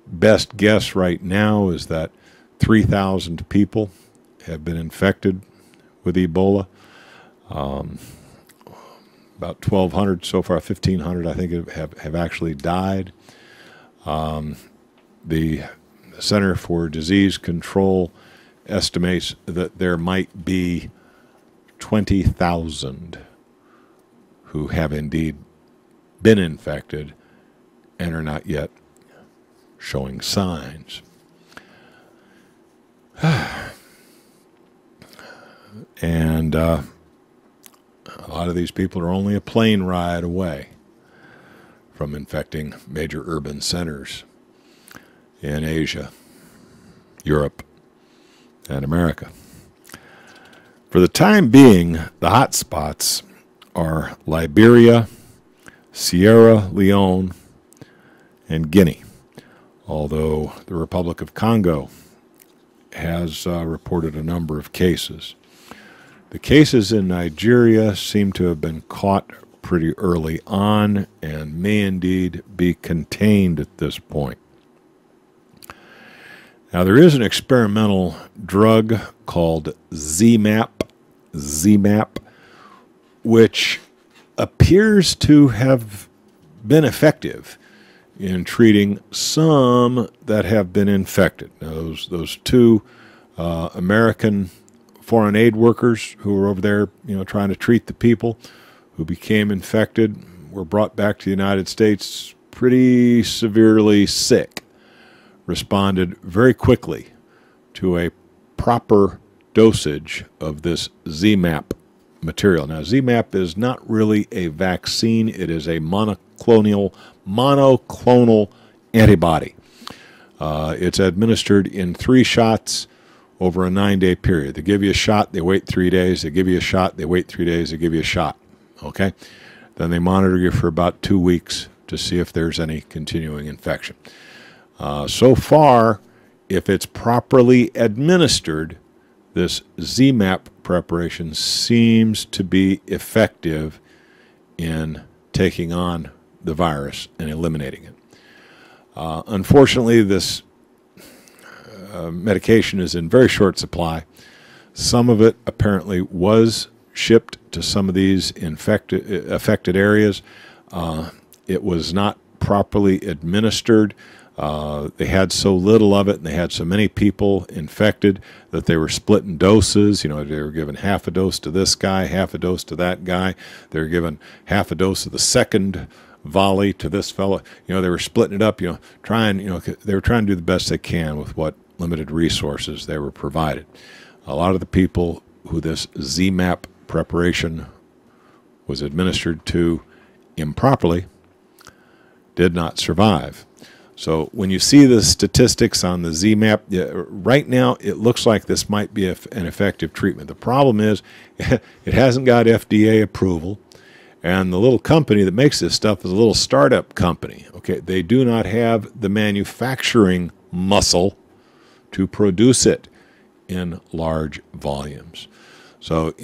Best guess right now is that 3,000 people have been infected with Ebola. About 1,200 so far, 1,500 I think have actually died. The Center for Disease Control estimates that there might be 20,000 who have indeed been infected and are not yet showing signs. And a lot of these people are only a plane ride away from infecting major urban centers in Asia, Europe, and America. For the time being, the hot spots are Liberia, Sierra Leone, and Guinea, although the Republic of Congo has reported a number of cases. The cases in Nigeria seem to have been caught pretty early on and may indeed be contained at this point. Now, there is an experimental drug called ZMapp, which appears to have been effective in treating some that have been infected. Now, those two American foreign aid workers who were over there, trying to treat the people who became infected were brought back to the United States pretty severely sick, responded very quickly to a proper dosage of this ZMapp material. Now, ZMapp is not really a vaccine. It is a monoclonal antibody. It's administered in 3 shots over a 9-day period. They give you a shot, they wait 3 days. They give you a shot, they wait 3 days. They give you a shot. Okay? Then they monitor you for about 2 weeks to see if there's any continuing infection. So far, if it's properly administered, this ZMapp preparation seems to be effective in taking on the virus and eliminating it. Unfortunately, this medication is in very short supply. Some of it apparently was shipped to some of these affected areas. It was not properly administered. They had so little of it, and they had so many people infected that they were splitting doses. They were given half a dose to this guy, half a dose to that guy. They were given half a dose of the second volley to this fellow. They were splitting it up. They were trying to do the best they can with what limited resources they were provided. A lot of the people who this ZMapp preparation was administered to improperly did not survive. So when you see the statistics on the ZMapp, right now it looks like this might be an effective treatment. The problem is it hasn't got FDA approval, and the little company that makes this stuff is a little startup company. Okay, they do not have the manufacturing muscle to produce it in large volumes. So,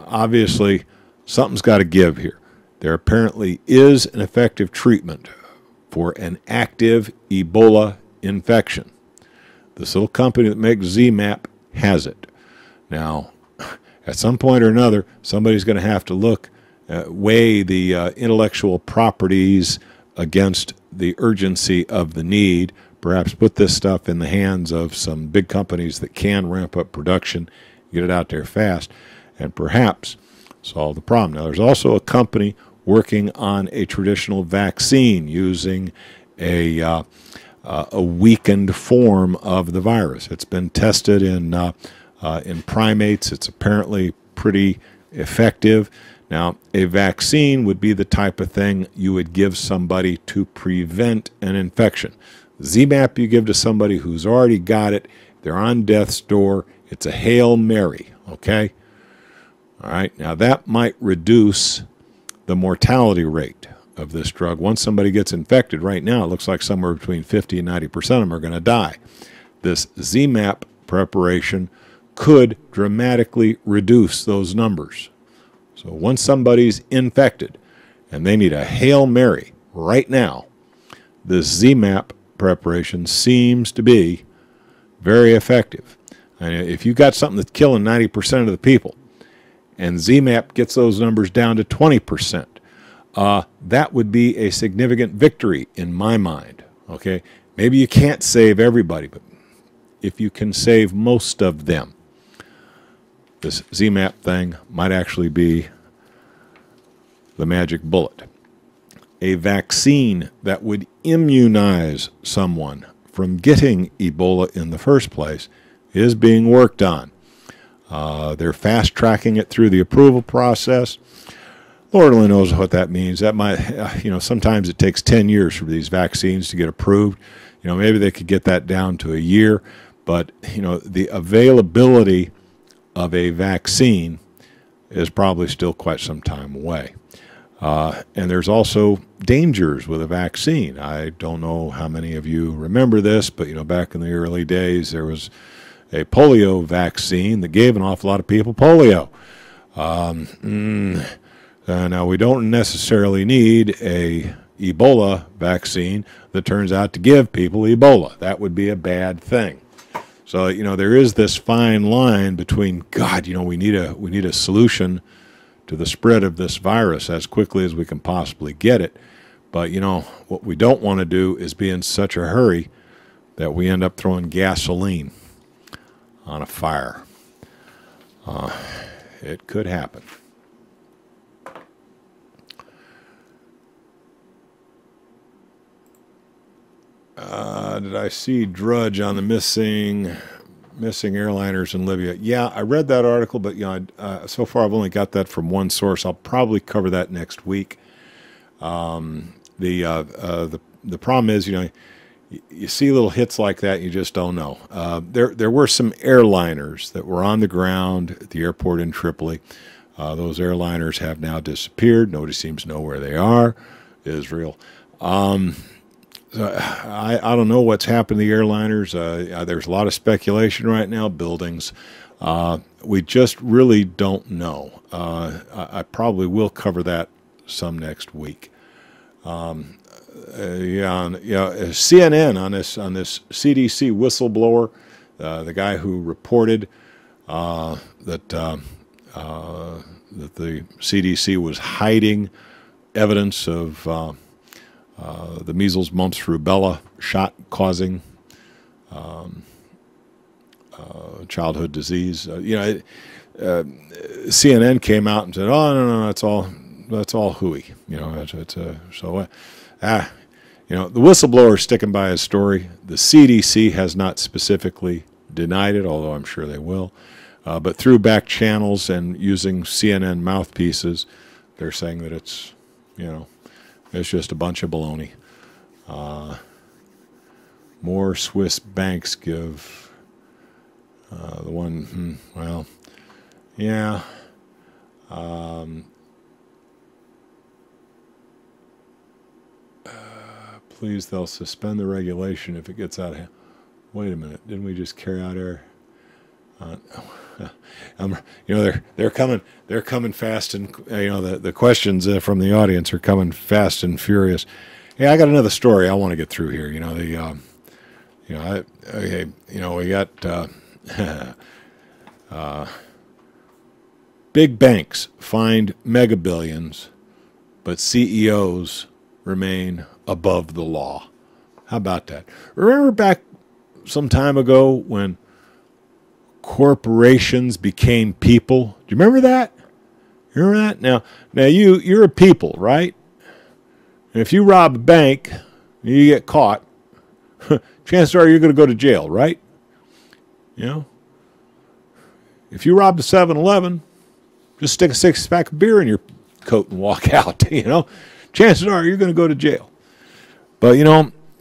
obviously something's got to give here. There apparently is an effective treatment for an active Ebola infection. This little company that makes ZMapp has it. Now, at some point or another, somebody's going to have to weigh the intellectual properties against the urgency of the need, perhaps put this stuff in the hands of some big companies that can ramp up production, get it out there fast, and perhaps solve the problem. Now, there's also a company working on a traditional vaccine using a weakened form of the virus. It's been tested in primates. It's apparently pretty effective. Now, a vaccine would be the type of thing you would give somebody to prevent an infection. ZMapp you give to somebody who's already got it. They're on death's door. It's a Hail Mary, okay? All right, now that might reduce the mortality rate of this drug. Once somebody gets infected right now, it looks like somewhere between 50 and 90% of them are going to die. This ZMapp preparation could dramatically reduce those numbers. So once somebody's infected and they need a Hail Mary right now, this ZMapp preparation seems to be very effective. And if you've got something that's killing 90% of the people and ZMapp gets those numbers down to 20%, that would be a significant victory in my mind. Okay, maybe you can't save everybody, but if you can save most of them, this ZMapp thing might actually be the magic bullet. A vaccine that would immunize someone from getting Ebola in the first place is being worked on. They're fast-tracking it through the approval process. Lord only knows what that means. That might, sometimes it takes 10 years for these vaccines to get approved. Maybe they could get that down to a year. But, the availability of a vaccine is probably still quite some time away. And there's also dangers with a vaccine. I don't know how many of you remember this, but, back in the early days, there was a polio vaccine that gave an awful lot of people polio. Now, we don't necessarily need a Ebola vaccine that turns out to give people Ebola. That would be a bad thing. So, there is this fine line between, God, we need a solution to the spread of this virus as quickly as we can possibly get it. But, what we don't want to do is be in such a hurry that we end up throwing gasoline on a fire. It could happen. Did I see Drudge on the missing airliners in Libya? Yeah, I read that article, but so far I've only got that from one source. I'll probably cover that next week. The problem is, you see little hits like that, you just don't know. There were some airliners that were on the ground at the airport in Tripoli. Those airliners have now disappeared. Nobody seems to know where they are. Israel. I don't know what's happened to the airliners. There's a lot of speculation right now, buildings. We just really don't know. I probably will cover that some next week. CNN on this CDC whistleblower, the guy who reported that the CDC was hiding evidence of the measles, mumps, rubella shot causing childhood disease. CNN came out and said, "Oh no, that's all hooey." The whistleblower is sticking by his story. The CDC has not specifically denied it, although I'm sure they will. But through back channels and using CNN mouthpieces, they're saying that it's just a bunch of baloney. More Swiss banks give the one, well, yeah. please, they'll suspend the regulation if it gets out of hand. Wait a minute, didn't we just carry out air? They're coming fast, and the questions from the audience are coming fast and furious. Hey, I got another story I want to get through here. We got big banks find mega billions, but CEOs remain above the law. How about that? Remember back some time ago when corporations became people? Do you remember that? You remember that? Now you're a people, right? And if you rob a bank and you get caught, chances are you're going to go to jail, right? If you rob the 7-Eleven, just stick a 6-pack of beer in your coat and walk out, Chances are you're going to go to jail. But,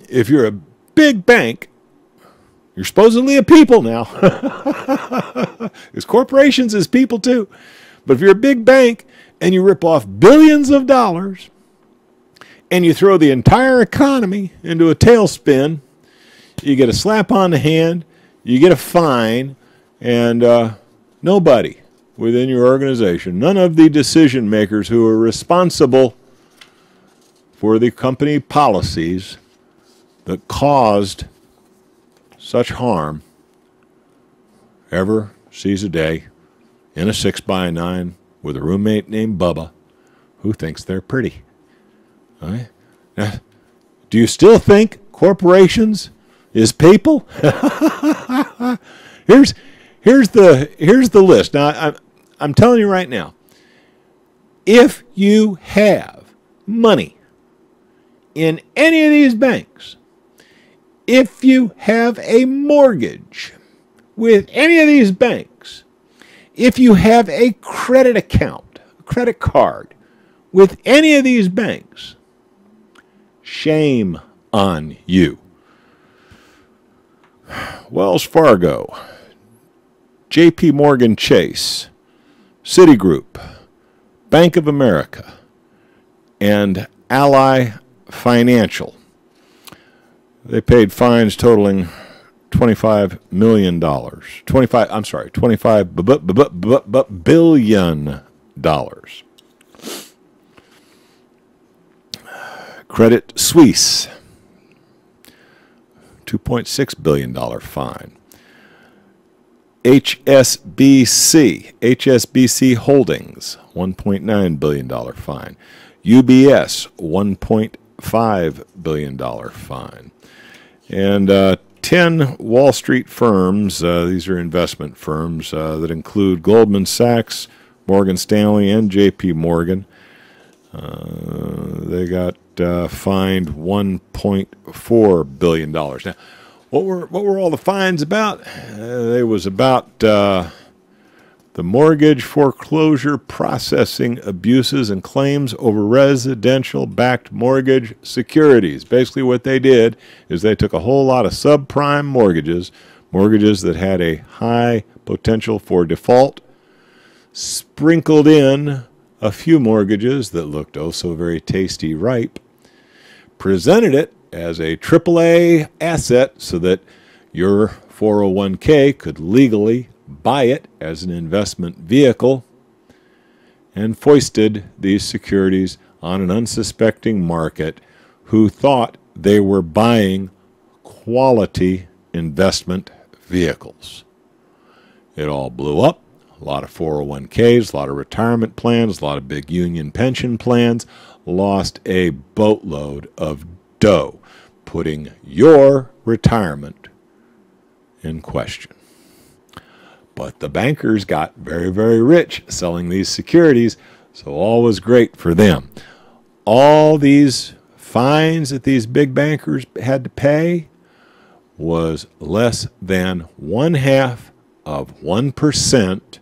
if you're a big bank, you're supposedly a people now. Because corporations is people too. But if you're a big bank and you rip off billions of dollars and you throw the entire economy into a tailspin, you get a slap on the hand, you get a fine, and nobody within your organization, none of the decision makers who are responsible for the company policies that caused such harm ever sees a day in a 6x9 with a roommate named Bubba who thinks they're pretty. All right? Now, do you still think corporations is people? Here's the list. Now I'm telling you right now, if you have money in any of these banks, if you have a mortgage with any of these banks, if you have a credit account, a credit card with any of these banks, shame on you. Wells Fargo, J.P. Morgan Chase, Citigroup, Bank of America, and Ally Financial. They paid fines totaling $25 million. $25 billion. Credit Suisse, $2.6 billion fine. HSBC Holdings, $1.9 billion fine. UBS, $1.5 billion fine. And 10 Wall Street firms, these are investment firms that include Goldman Sachs, Morgan Stanley, and J.P. Morgan. They got fined $1.4 billion. Now, what were all the fines about? They was about the mortgage foreclosure processing abuses and claims over residential-backed mortgage securities. Basically what they did is they took a whole lot of subprime mortgages that had a high potential for default, sprinkled in a few mortgages that looked oh so very tasty ripe, presented it as a AAA asset so that your 401k could legally buy it as an investment vehicle, and foisted these securities on an unsuspecting market who thought they were buying quality investment vehicles. It all blew up. A lot of 401ks, a lot of retirement plans, a lot of big union pension plans lost a boatload of dough, putting your retirement in question. But the bankers got very, very rich selling these securities, so all was great for them. All these fines that these big bankers had to pay was less than 0.5%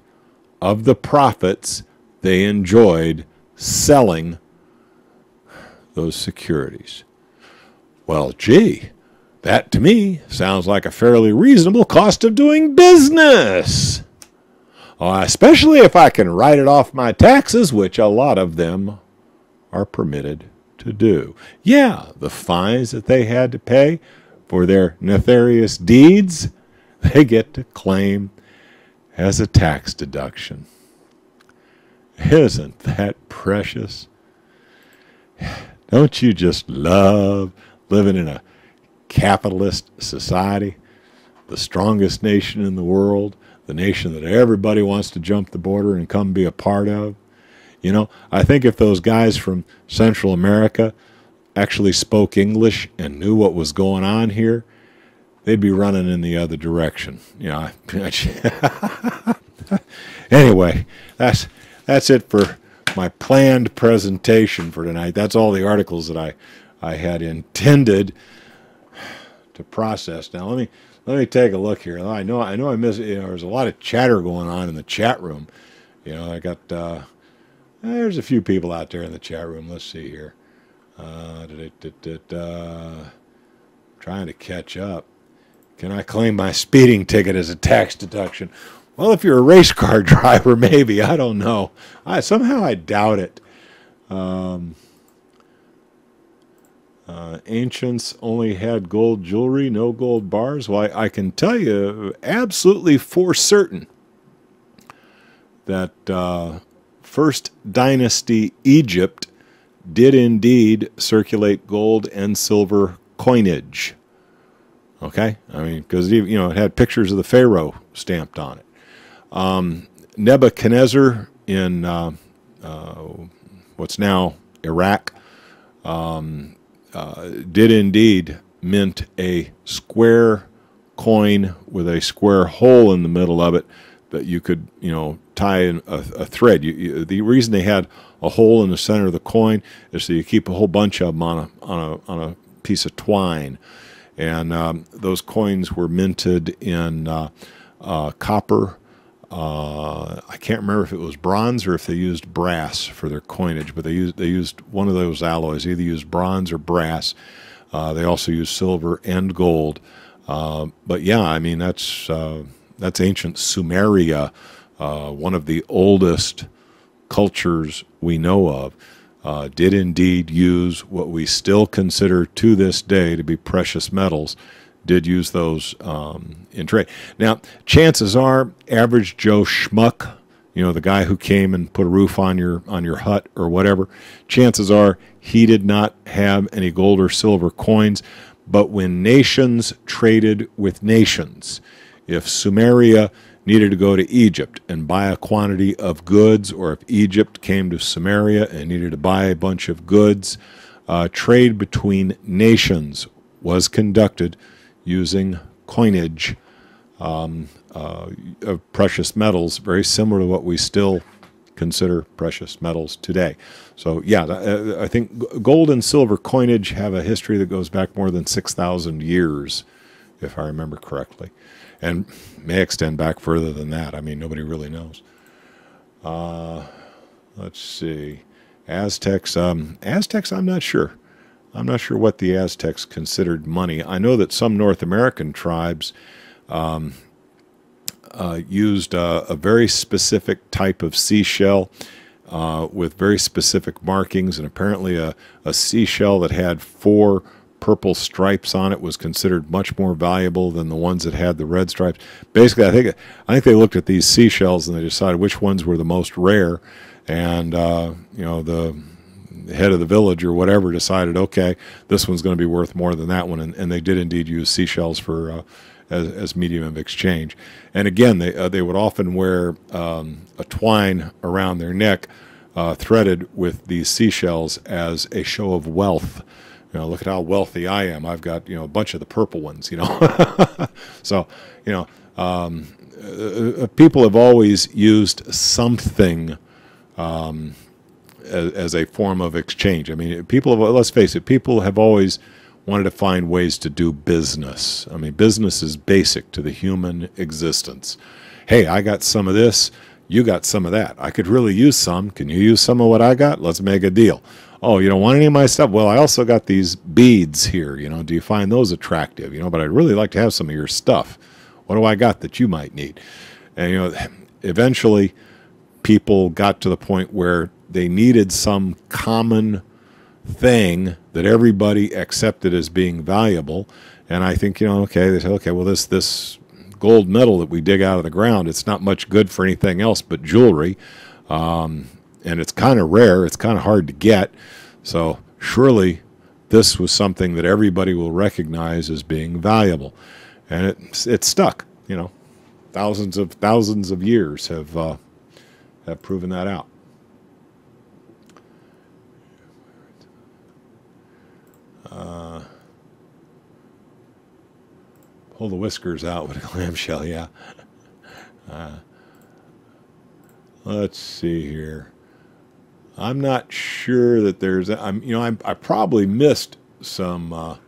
of the profits they enjoyed selling those securities. Well, gee, that to me sounds like a fairly reasonable cost of doing business. Especially if I can write it off my taxes, which a lot of them are permitted to do. Yeah, the fines that they had to pay for their nefarious deeds, they get to claim as a tax deduction. Isn't that precious? Don't you just love living in a capitalist society? The strongest nation in the world, the nation that everybody wants to jump the border and come be a part of. You know, I think if those guys from Central America actually spoke English and knew what was going on here, they'd be running in the other direction. You know, anyway, that's it for my planned presentation for tonight. That's all the articles that I had intended to process. Now let me take a look here. I know I missed. You know, there's a lot of chatter going on in the chat room. You know, I got there's a few people out there in the chat room. Let's see here. Trying to catch up. Can I claim my speeding ticket as a tax deduction? Well, if you're a race car driver, maybe. I don't know. Somehow I doubt it. Ancients only had gold jewelry, no gold bars. Well, I can tell you absolutely for certain that First Dynasty Egypt did indeed circulate gold and silver coinage. Okay? I mean, because, you know, it had pictures of the Pharaoh stamped on it. Nebuchadnezzar in what's now Iraq did indeed mint a square coin with a square hole in the middle of it that you could, you know, tie in a thread. The reason they had a hole in the center of the coin is so you keep a whole bunch of them on a piece of twine. And those coins were minted in copper. I can't remember if it was bronze or if they used brass for their coinage, but they used one of those alloys. Either used bronze or brass. They also used silver and gold. But yeah, I mean that's ancient Sumeria, one of the oldest cultures we know of. Did indeed use what we still consider to this day to be precious metals, did use those in trade. Now, chances are, average Joe Schmuck, you know, the guy who came and put a roof on your hut or whatever, chances are he did not have any gold or silver coins. But when nations traded with nations, if Sumeria needed to go to Egypt and buy a quantity of goods, or if Egypt came to Sumeria and needed to buy a bunch of goods, trade between nations was conducted using coinage of precious metals, very similar to what we still consider precious metals today. So yeah, I think gold and silver coinage have a history that goes back more than 6,000 years, if I remember correctly. And may extend back further than that. I mean, nobody really knows. Let's see. Aztecs, I'm not sure. I'm not sure what the Aztecs considered money. I know that some North American tribes used a very specific type of seashell with very specific markings, and apparently a seashell that had 4 purple stripes on it was considered much more valuable than the ones that had the red stripes. Basically, I think they looked at these seashells and they decided which ones were the most rare, and you know, the head of the village or whatever decided, okay, this one's going to be worth more than that one, and they did indeed use seashells for as medium of exchange. And again, they would often wear a twine around their neck, threaded with these seashells as a show of wealth. You know, look at how wealthy I am. I've got, you know, a bunch of the purple ones, you know. So, you know, people have always used something as a form of exchange. I mean, let's face it, people have always wanted to find ways to do business. I mean, business is basic to the human existence. Hey, I got some of this, you got some of that. I could really use some. Can you use some of what I got? Let's make a deal. Oh, you don't want any of my stuff? Well, I also got these beads here. You know, do you find those attractive? You know, but I'd really like to have some of your stuff. What do I got that you might need? And, you know, eventually people got to the point where they needed some common thing that everybody accepted as being valuable. And I think, okay, they say, okay, well, this gold medal that we dig out of the ground, it's not much good for anything else but jewelry. And it's kind of rare. It's kind of hard to get. So surely this was something that everybody will recognize as being valuable. And it's stuck, Thousands of years have proven that out. Pull the whiskers out with a clamshell, yeah. Let's see here. I'm not sure that there's. I probably missed some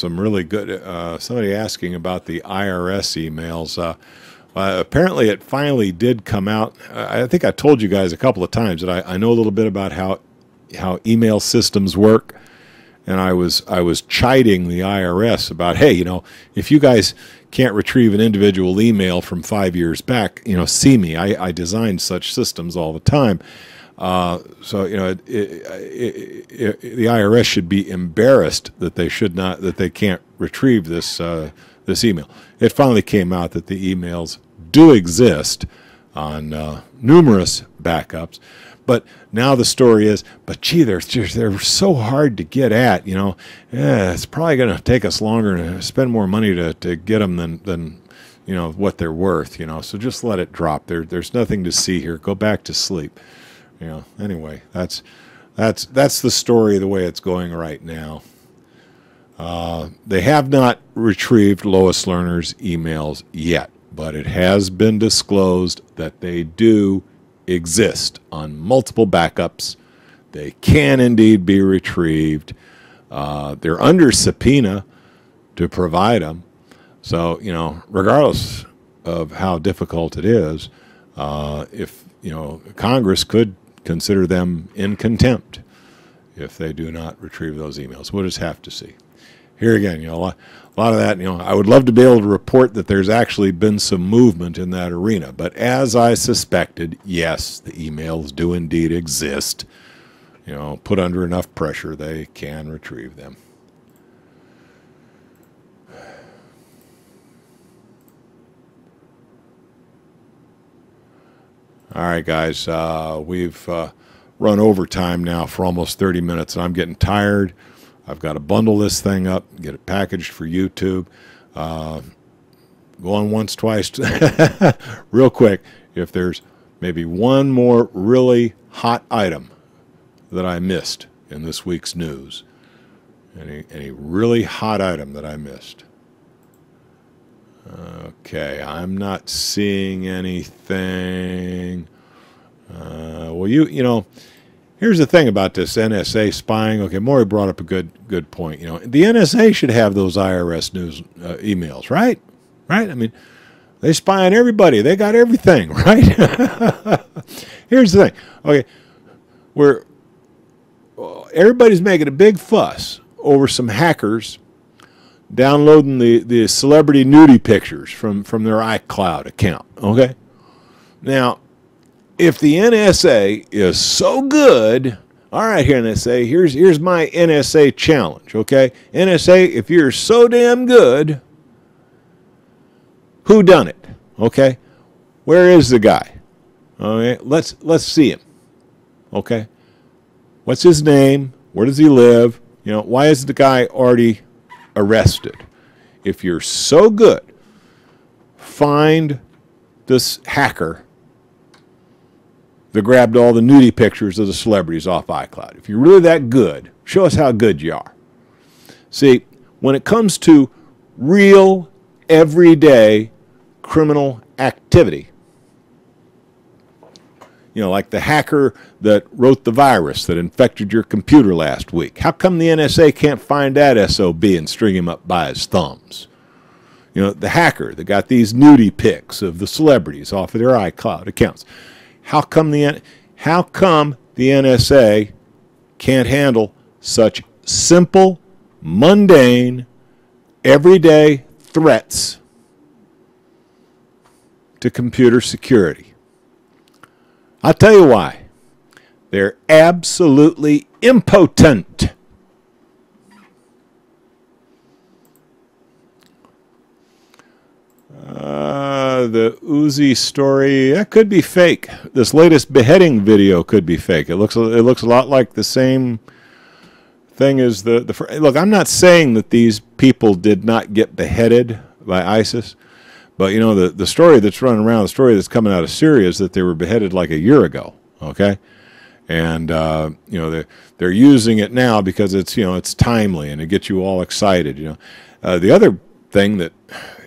really good. Somebody asking about the IRS emails. Apparently, it finally did come out. I think I told you guys a couple of times that I know a little bit about how email systems work. And I was chiding the IRS about, hey, if you guys can't retrieve an individual email from 5 years back, see me. I design such systems all the time. So the IRS should be embarrassed that they can't retrieve this email. It finally came out that the emails do exist on numerous backups. But now the story is, but gee, they're so hard to get at, it's probably going to take us longer and spend more money to get them than what they're worth, so just let it drop. There's nothing to see here. Go back to sleep. Anyway, that's the story the way it's going right now. They have not retrieved Lois Lerner's emails yet, but it has been disclosed that they do exist on multiple backups. They can indeed be retrieved. They're under subpoena to provide them. So, regardless of how difficult it is, if, Congress could consider them in contempt if they do not retrieve those emails. We'll just have to see. Here again, a lot of that, I would love to be able to report that there's actually been some movement in that arena. But as I suspected, yes, the emails do indeed exist. Put under enough pressure, they can retrieve them. All right, guys, we've run overtime now for almost 30 minutes, and I'm getting tired. I've got to bundle this thing up, get it packaged for YouTube. Going once, twice. Real quick, if there's maybe one more really hot item that I missed in this week's news, any really hot item that I missed. Okay, I'm not seeing anything. Well, here's the thing about this NSA spying. Okay, Maury brought up a good point. The NSA should have those IRS news emails, right? Right? I mean, they spy on everybody. They got everything, right? Here's the thing. Okay, everybody's making a big fuss over some hackers downloading the celebrity nudie pictures from their iCloud account. Okay, now, if the NSA is so good, all right, here NSA, here's my NSA challenge. Okay, NSA, if you're so damn good, who done it? Okay, where is the guy? Okay, let's see him. Okay, what's his name? Where does he live? Why is the guy already arrested? If you're so good, find this hacker that grabbed all the nudie pictures of the celebrities off iCloud. If you're really that good, show us how good you are. See, when it comes to real, everyday criminal activity, like the hacker that wrote the virus that infected your computer last week, how come the NSA can't find that SOB and string him up by his thumbs? The hacker that got these nudie pics of the celebrities off of their iCloud accounts. How come the NSA can't handle such simple, mundane, everyday threats to computer security? I'll tell you why. They're absolutely impotent. The Uzi story, that could be fake. This latest beheading video could be fake. It looks a lot like the same thing as the look, I'm not saying that these people did not get beheaded by ISIS, but you know, the story that's running around, the story that's coming out of Syria is that they were beheaded like a year ago, okay? And you know, they're using it now because it's, you know, it's timely and it gets you all excited, you know. The other thing that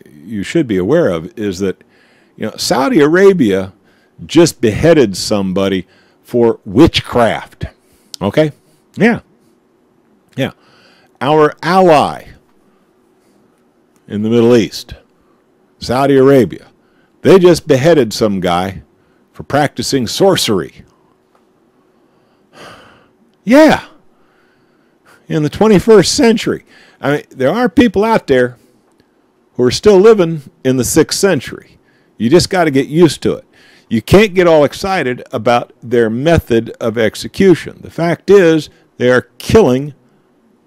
you should be aware of is that, you know, Saudi Arabia just beheaded somebody for witchcraft. Okay? Yeah. Yeah. Our ally in the Middle East, Saudi Arabia, they just beheaded some guy for practicing sorcery. Yeah. In the 21st century. I mean, there are people out there who are still living in the 6th century. You just got to get used to it. You can't get all excited about their method of execution. The fact is, they are killing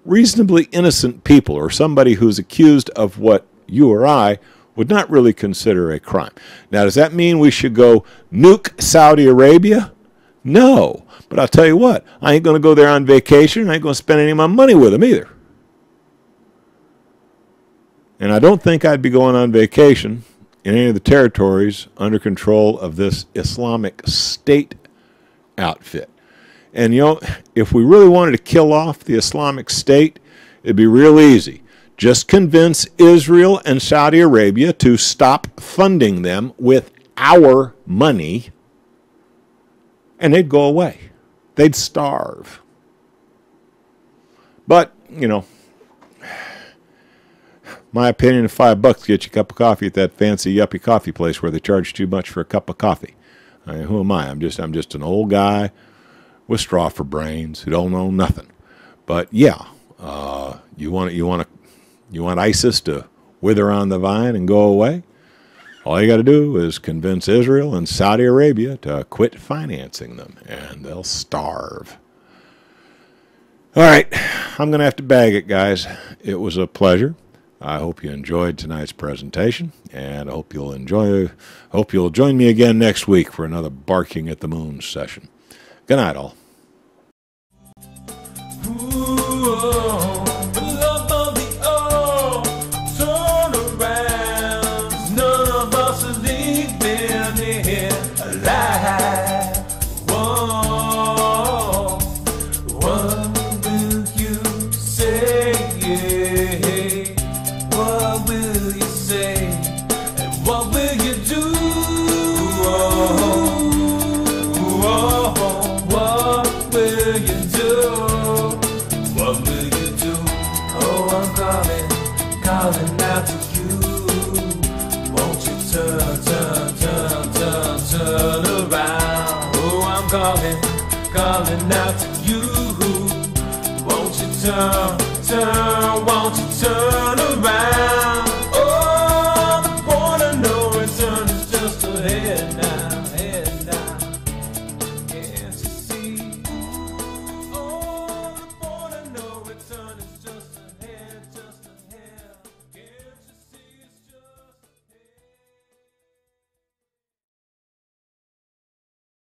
reasonably innocent people, or somebody who's accused of what you or I would not really consider a crime. Now, does that mean we should go nuke Saudi Arabia? No. But I'll tell you what, I ain't going to go there on vacation. I ain't going to spend any of my money with them either. And I don't think I'd be going on vacation in any of the territories under control of this Islamic State outfit. And, you know, if we really wanted to kill off the Islamic State, it'd be real easy. Just convince Israel and Saudi Arabia to stop funding them with our money, and they'd go away. They'd starve. But, you know, my opinion, $5 gets you a cup of coffee at that fancy yuppie coffee place where they charge too much for a cup of coffee. I mean, who am I? I'm just an old guy with straw for brains who don't know nothing. But yeah, you want ISIS to wither on the vine and go away? All you got to do is convince Israel and Saudi Arabia to quit financing them, and they'll starve. All right, I'm going to have to bag it, guys. It was a pleasure. I hope you enjoyed tonight's presentation, and I hope you'll join me again next week for another Barking at the Moon session. Good night, all. Calling out to you. Won't you turn, won't you turn?